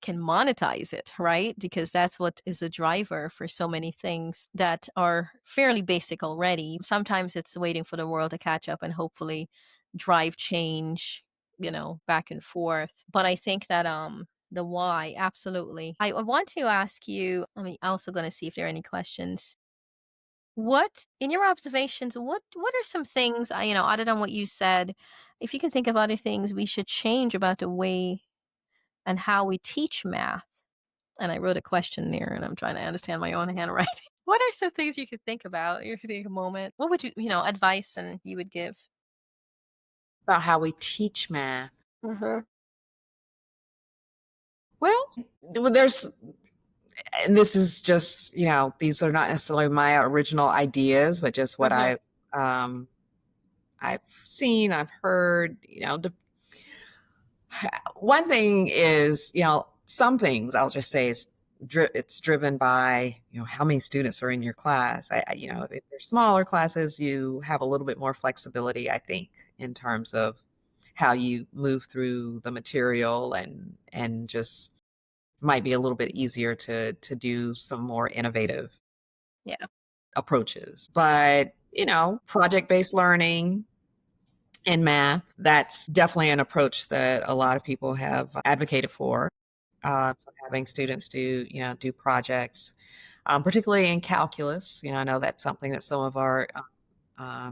A: can monetize it, right? Because that's what is a driver for so many things that are fairly basic already. Sometimes it's waiting for the world to catch up and hopefully drive change, back and forth. But I think that the why, absolutely. I want to ask you, I mean, also going to see if there are any questions. What, in your observations, what are some things, other than what you said, if you can think of other things we should change about the way and how we teach math? And I wrote a question there, and I'm trying to understand my own handwriting. What are some things you could think about if you take a moment? What would advice and you would give?
B: About how we teach math.
A: Mhm.
B: Well, there's and this is just, these are not necessarily my original ideas, but just what
A: Mhm.
B: um, I've seen, I've heard, one thing is, some things I'll just say is it's driven by, how many students are in your class. If they're smaller classes, you have a little bit more flexibility, I think, in terms of how you move through the material and just might be a little bit easier to do some more innovative
A: Yeah.
B: approaches. But, project-based learning in math, that's definitely an approach that a lot of people have advocated for. So having students do projects, particularly in calculus. I know that's something that some of our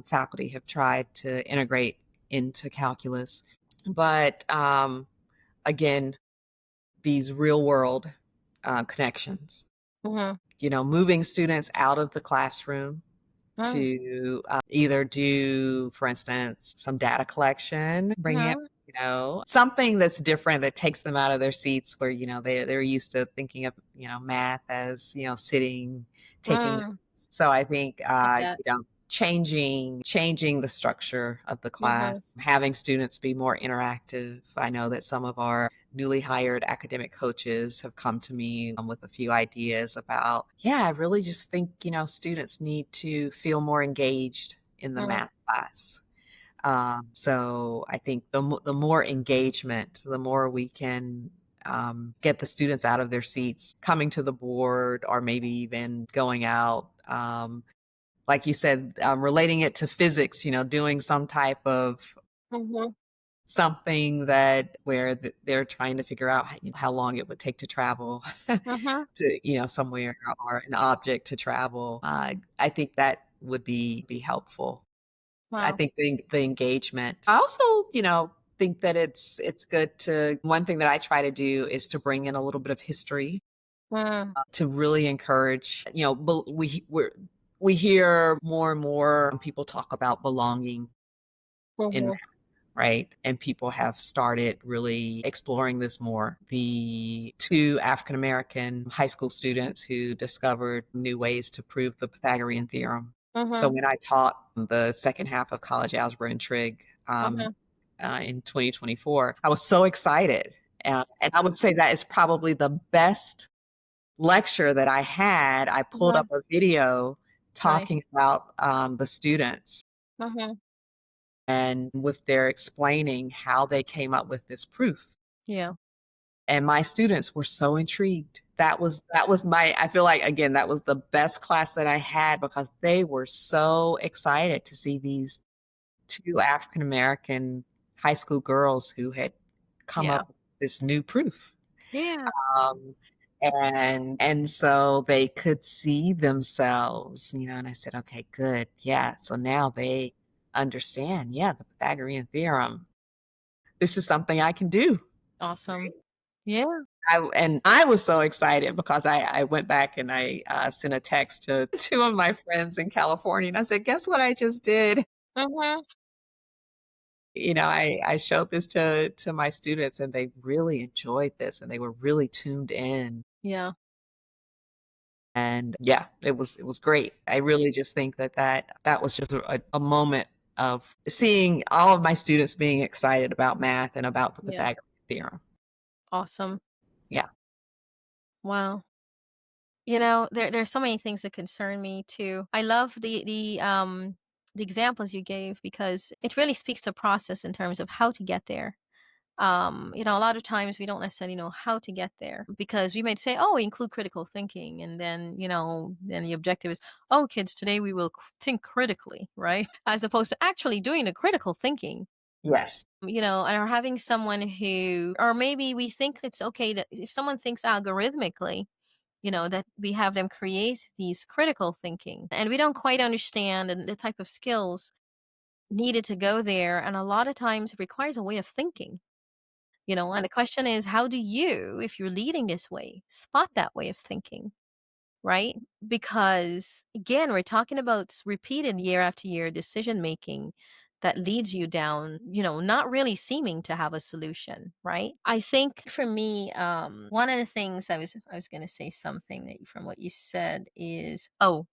B: faculty have tried to integrate into calculus. But again, these real world connections,
A: Mhm.
B: moving students out of the classroom
A: Mm.
B: to either do, for instance, some data collection, bringing it,
A: Mhm.
B: something that's different that takes them out of their seats where, they're used to thinking of, math as, sitting, taking
A: Mm.
B: notes. So I think,
A: Like that.
B: changing the structure of the
A: Mhm.
B: class, having students be more interactive. I know that some of our newly hired academic coaches have come to me with a few ideas about, yeah, I really just think, students need to feel more engaged in the
A: Mm.
B: math class. So I think the more engagement, the more we can get the students out of their seats, coming to the board, or maybe even going out. Like you said, relating it to physics, doing some type of
A: Mhm.
B: something that where they're trying to figure out how long it would take to travel
A: Mhm.
B: to somewhere, or an object to travel. I think that would be helpful. I
A: Wow.
B: think the engagement. I also, think that it's good to, one thing that I try to do is to bring in a little bit of history
A: Mm.
B: to really encourage, we hear more and more people talk about belonging in,
A: Mhm.
B: right? And people have started really exploring this more. The two African American high school students who discovered new ways to prove the Pythagorean theorem. So
A: Mhm.
B: when I taught the second half of college algebra and trig
A: Mhm.
B: in 2024, I was so excited. And I would say that is probably the best lecture that I had. I pulled up
A: Mhm.
B: a video
A: Nice.
B: talking about the students
A: Mhm.
B: and with their explaining how they came up with this proof.
A: Yeah.
B: And my students were so intrigued. That was my, I feel like, again, that was the best class that I had because they were so excited to see these two African American high school girls who had come
A: Yeah.
B: up with this new proof.
A: Yeah.
B: Um, and so they could see themselves, and I said, okay, good. Yeah. So now they understand, yeah, the Pythagorean theorem. This is something I can do.
A: Awesome. Yeah.
B: And I was so excited because I went back and I sent a text to two of my friends in California, and I said, "Guess what I just did?"
A: Mhm.
B: I showed this to my students, and they really enjoyed this, and they were really tuned in.
A: Yeah.
B: And yeah, it was great. I really just think that was just a moment of seeing all of my students being excited about math and about the
A: Yeah.
B: Pythagorean theorem.
A: Awesome.
B: Yeah.
A: Wow. There's so many things that concern me too. I love the examples you gave because it really speaks to process in terms of how to get there. A lot of times we don't necessarily know how to get there because we might say, "Oh, include critical thinking," and then the objective is, "Oh, kids, today we will think critically," right? As opposed to actually doing the critical thinking.
B: Yes.
A: Or having someone who, or maybe we think it's okay that if someone thinks algorithmically, that we have them create these critical thinking. And we don't quite understand the type of skills needed to go there. And a lot of times it requires a way of thinking, and the question is, how do you, if you're leading this way, spot that way of thinking? Right? Because again, we're talking about repeated year after year decision making that leads you down, not really seeming to have a solution, right? I think for me, one of the things I was going to say something that from what you said is, oh,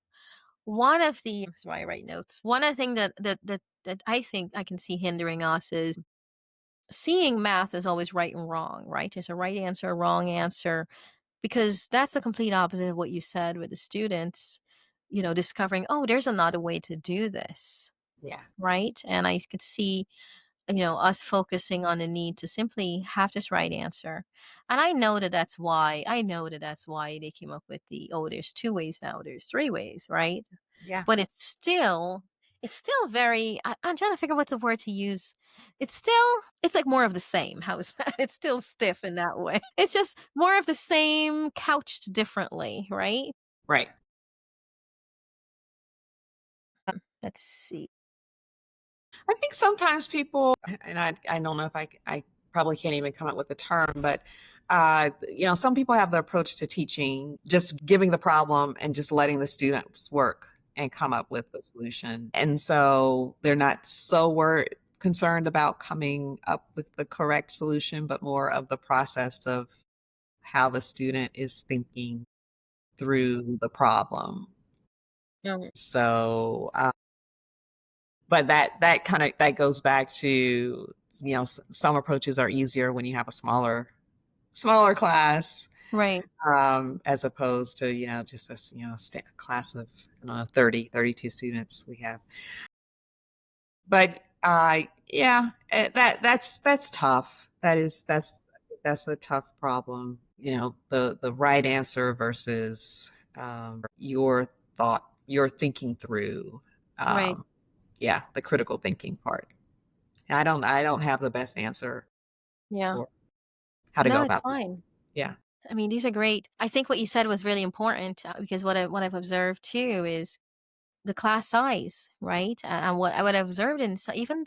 A: one of the this is why I write notes. One of the thing that I think I can see hindering us is seeing math as always right and wrong, right? There's a right answer, a wrong answer, because that's the complete opposite of what you said with the students, discovering, oh, there's another way to do this,
B: Yeah.
A: right? And I could see, us focusing on the need to simply have this right answer. And I know that that's why they came up with there's two ways now, there's three ways, right?
B: Yeah.
A: But it's still very, I'm trying to figure what's the word to use. It's like more of the same. How is that? It's still stiff in that way. It's just more of the same couched differently, right?
B: Right.
A: Let's see.
B: I think sometimes people, and I don't know if I probably can't even come up with the term, but some people have the approach to teaching, just giving the problem and just letting the students work and come up with the solution. And so they're not so concerned about coming up with the correct solution, but more of the process of how the student is thinking through the problem.
A: Um,
B: So, but that kind of that goes back to some approaches are easier when you have a smaller class,
A: right,
B: as opposed to just this class of I don't know, 32 students we have. But yeah, that's tough. That's a tough problem. The right answer versus your thought, your thinking through.
A: right.
B: Um, yeah, the critical thinking part. I don't have the best answer
A: Yeah.
B: for how to go
A: No, it's
B: about that.
A: fine.
B: Yeah.
A: I mean, these are great. I think what you said was really important because what I've observed too is the class size, right? And what I've observed even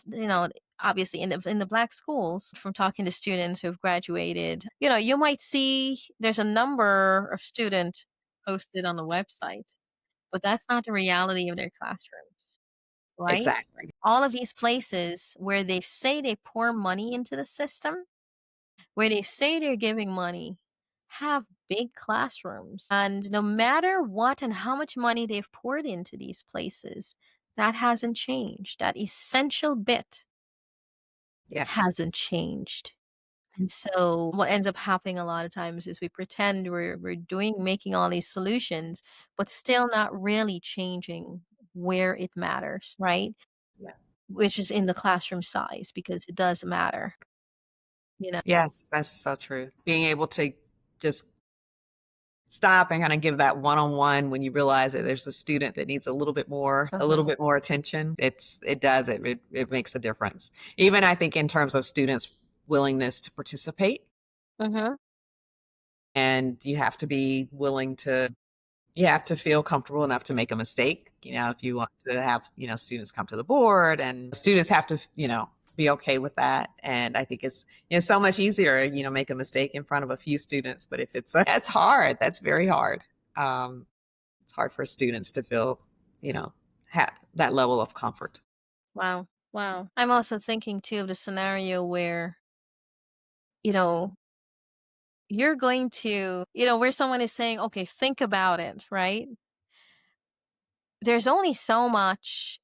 A: obviously in the black schools from talking to students who have graduated, you might see there's a number of students posted on the website, but that's not the reality of their classrooms, right?
B: Exactly.
A: All of these places where they say they pour money into the system, where they say they're giving money, have big classrooms. And no matter what and how much money they've poured into these places, that hasn't changed. That essential bit
B: Yes.
A: hasn't changed. And so what ends up happening a lot of times is we pretend we're making all these solutions, but still not really changing where it matters, right?
B: Yes.
A: Which is in the classroom size because it does matter, you know.
B: Yes, that's so true. Being able to just stop and kind of give that one-on-one when you realize that there's a student that needs a little
A: Mhm.
B: bit more attention. It makes a difference. Even I think in terms of students' willingness to participate,
A: Mhm.
B: and you have to feel comfortable enough to make a mistake. If you want to have, students come to the board and students have to, be okay with that. And I think it's, so much easier, make a mistake in front of a few students. But if that's hard, that's very hard. It's hard for students to feel, have that level of comfort.
A: Wow. Wow. I'm also thinking too of the scenario where, you know, you're going to, where someone is saying, okay, think about it, right? There's only so much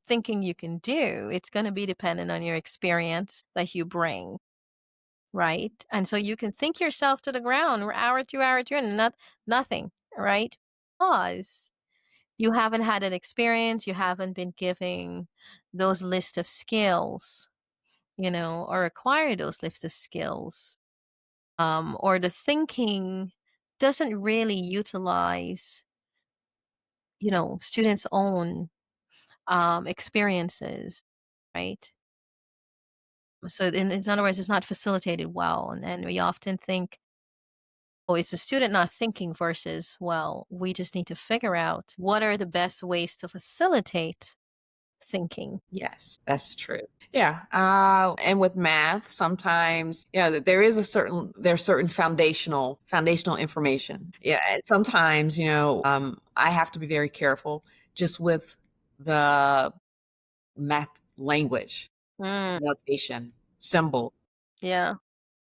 A: thinking you can do. It's going to be dependent on your experience that you bring, right? And so you can think yourself to the ground hour through, and nothing, right? Because you haven't had an experience, you haven't been giving those list of skills, or acquire those list of skills, or the thinking doesn't really utilize, students' own experiences, right? So in other words, it's not facilitated well. And we often think, oh, it's the student not thinking versus, well, we just need to figure out what are the best ways to facilitate thinking.
B: Yes, that's true. Yeah. And with math, sometimes, there's certain foundational information. Yeah. And sometimes, I have to be very careful just with the math language,
A: Mm,
B: notation, symbols.
A: yeah.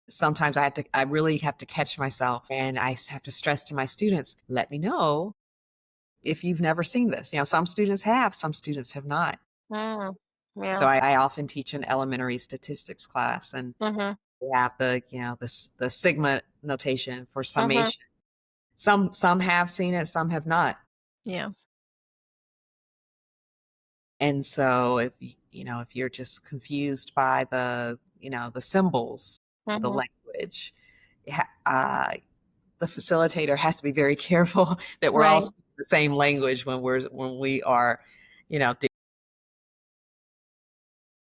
B: Sometimes I really have to catch myself, and I have to stress to my students, let me know if you've never seen this. Some students have, some students have not.
A: Mm,
B: So
A: yeah.
B: I often teach an elementary statistics class, and
A: Mhm.
B: we have the sigma notation for
A: Mhm.
B: summation. Some have seen it, some have not.
A: Yeah.
B: And so if you're just confused by the symbols, the
A: Mhm.
B: language, ha- uh, the facilitator has to be very careful that we're all
A: Right.
B: speaking the same language when we are, doing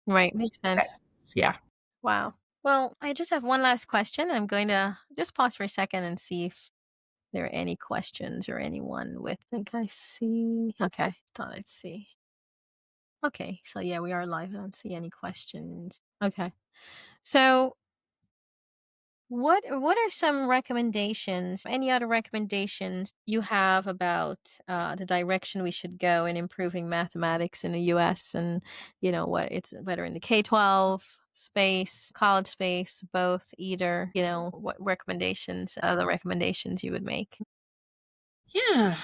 A: Right. Makes
B: that.
A: sense.
B: Yeah.
A: Wow. Well, I just have one last question. I'm going to just pause for a second and see if there are any questions or anyone with. I think I see. Okay. Thought I'd see. Okay. So yeah, we are live. I don't see any questions. Okay. So what are some recommendations? Any other recommendations you have about the direction we should go in improving mathematics in the U.S. and what it's whether in the K-12 space, college space, both, either. What recommendations, other recommendations you would make?
B: Yeah.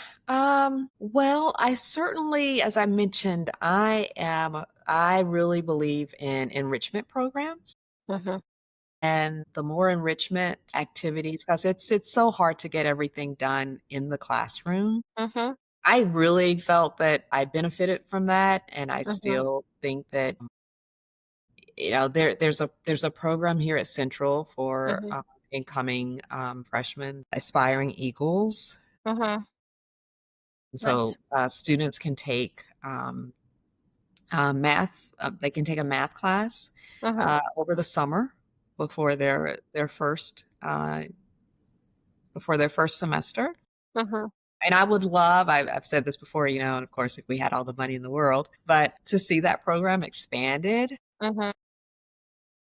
B: Well, I certainly, as I mentioned, I really believe in enrichment programs.
A: Mhm.
B: And the more enrichment activities, because it's so hard to get everything done in the classroom.
A: Mhm.
B: I really felt that I benefited from that, and I
A: Mhm.
B: still think that there's a program here at Central for
A: Mhm.
B: incoming freshmen, aspiring Eagles.
A: Mhm. Nice.
B: So students can take math. They can take a math class
A: Mhm.
B: over the summer before before their first semester.
A: Mhm.
B: And I would love, I've said this before, and of course, if we had all the money in the world, but to see that program expanded
A: Mhm.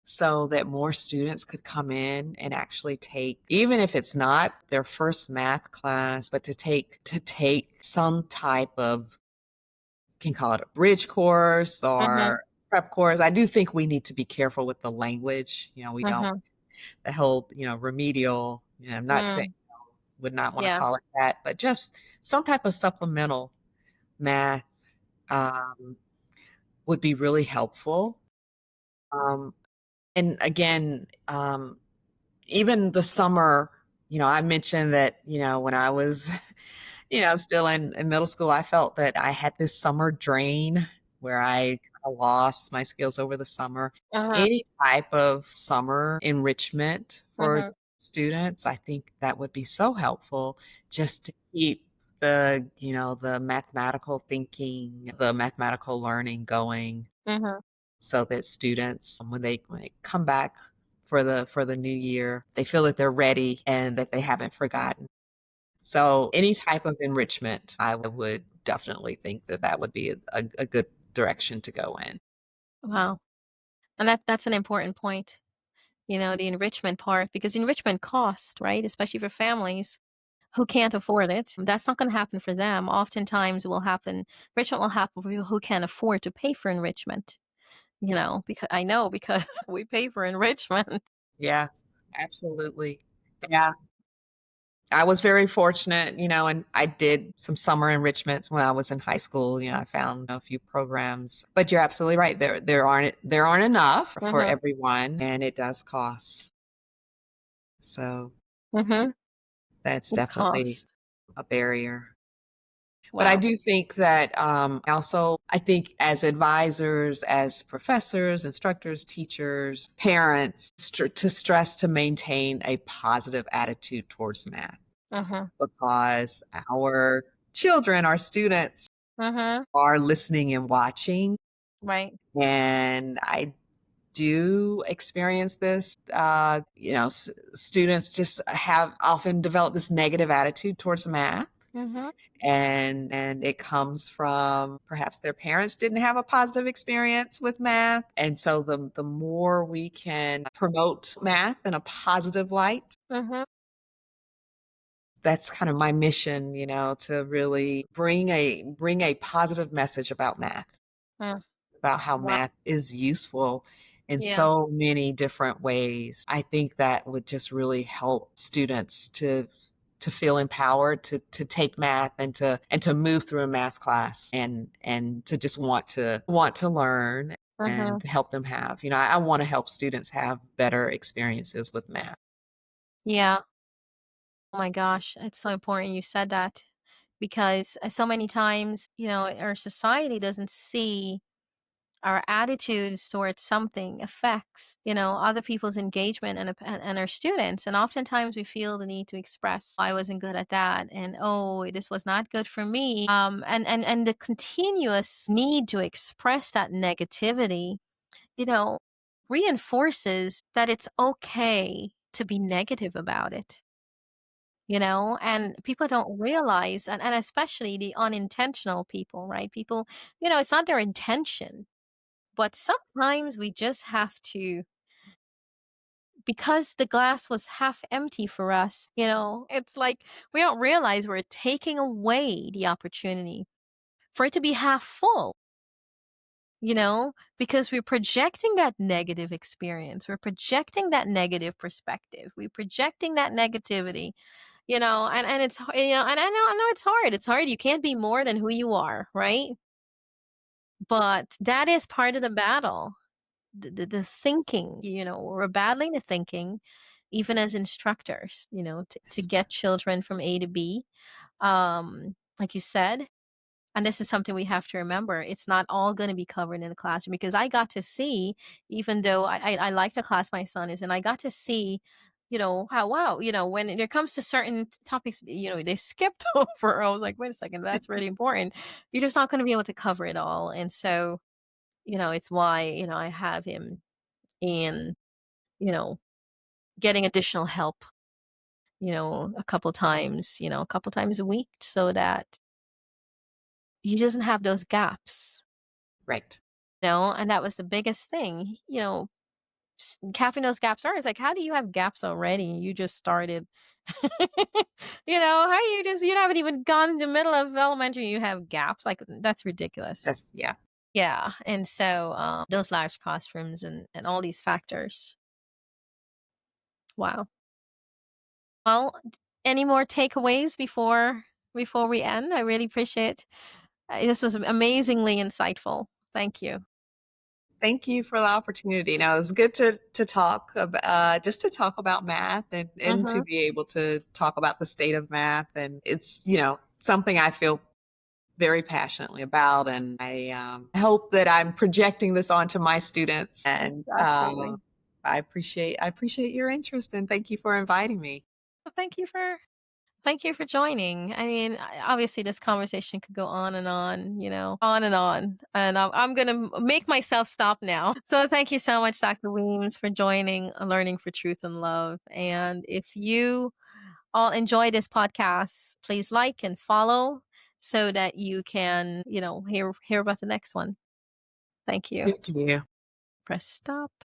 B: so that more students could come in and actually take, even if it's not their first math class, but to take some type of, can call it a bridge course
A: Mhm.
B: or prep course. I do think we need to be careful with the language. We don't,
A: Mhm.
B: the whole, remedial, I'm not saying,
A: Mm.
B: would not want to
A: Yeah.
B: call it that, but just some type of supplemental math um, would be really helpful. Um, and again, even the summer, I mentioned that, when I was, still in middle school, I felt that I had this summer drain where I kind of lost my skills over the summer.
A: Mhm.
B: Any type of summer enrichment for
A: Mhm.
B: students, I think that would be so helpful just to keep the mathematical thinking, the mathematical learning going
A: Mhm.
B: so that students, when they come back for the new year, they feel that they're ready and that they haven't forgotten. So any type of enrichment, I would definitely think that that would be a good direction to go in.
A: Wow. And that's an important point, the enrichment part, because enrichment costs, right? Especially for families who can't afford it. That's not going to happen for them. Oftentimes, enrichment will happen for people who can't afford to pay for enrichment, because I know because we pay for enrichment.
B: Yes, absolutely. Yeah. I was very fortunate, and I did some summer enrichments when I was in high school. I found a few programs. But you're absolutely right. There aren't enough for
A: Mm-hmm.
B: everyone, and it does cost. So
A: Mm-hmm.
B: that's
A: It
B: definitely
A: costs.
B: a barrier. But I
A: Wow.
B: do think that also, I think as advisors, as professors, instructors, teachers, parents, to stress to maintain a positive attitude towards math
A: Mm-hmm.
B: because our children, our students
A: Mm-hmm.
B: are listening and watching.
A: Right.
B: And I do experience this. Students just have often developed this negative attitude towards math,
A: Mm-hmm.
B: and it comes from perhaps their parents didn't have a positive experience with math, and so the more we can promote math in a positive light,
A: Mm-hmm.
B: that's kind of my mission, to really bring a positive message about math,
A: Mm.
B: about how
A: Wow.
B: math is useful in
A: Yeah.
B: so many different ways. I think that would just really help students to feel empowered to take math and to move through a math class and to just want to learn and
A: Mm-hmm.
B: to help them have. I want to help students have better experiences with math.
A: Yeah. Oh my gosh, it's so important you said that because so many times, our society doesn't see our attitudes towards something affects, other people's engagement and our students. And oftentimes we feel the need to express, I wasn't good at that. And oh, this was not good for me. And the continuous need to express that negativity, you know, reinforces that it's okay to be negative about it. And people don't realize, and especially the unintentional people, right? People, it's not their intention, but sometimes we just have to, because the glass was half empty for us, it's like we don't realize we're taking away the opportunity for it to be half full, because we're projecting that negative experience. We're projecting that negative perspective. We're projecting that negativity, and it's, and I know it's hard. It's hard. You can't be more than who you are, right? But that is part of the battle. The thinking, we're battling the thinking, even as instructors, to
B: Yes.
A: get children from A to B. Like you said, and this is something we have to remember. It's not all going to be covered in the classroom because I got to see, even though I like the class my son is in, I got to see, how, wow, when it comes to certain topics, they skipped over. I was like, wait a second, that's really important. You're just not going to be able to cover it all. And so, it's why, I have him in, you know, getting additional help, a couple times a week so that he doesn't have those gaps,
B: Right.
A: and that was the biggest thing, capping those gaps are, it's like, how do you have gaps already? You just started, how you haven't even gone in the middle of elementary, you have gaps. Like, that's ridiculous.
B: That's yeah.
A: Yeah. And so, those large classrooms and all these factors. Wow. Well, any more takeaways before we end? I really appreciate. This was amazingly insightful. Thank you.
B: Thank you for the opportunity. Now, it was good to talk about just to talk about math and to
A: Mhm.
B: be able to talk about the state of math. And it's, something I feel very passionately about. And I hope that I'm projecting this onto my students. And
A: Absolutely.
B: I appreciate your interest, and thank you for inviting me.
A: Well, thank you for joining. I mean, obviously this conversation could go on and on, on and on. And I'm going to make myself stop now. So thank you so much, Dr. Weems, for joining Learning for Truth and Love. And if you all enjoy this podcast, please like and follow so that you can, hear about the next one. Thank you.
B: Thank you.
A: Press stop.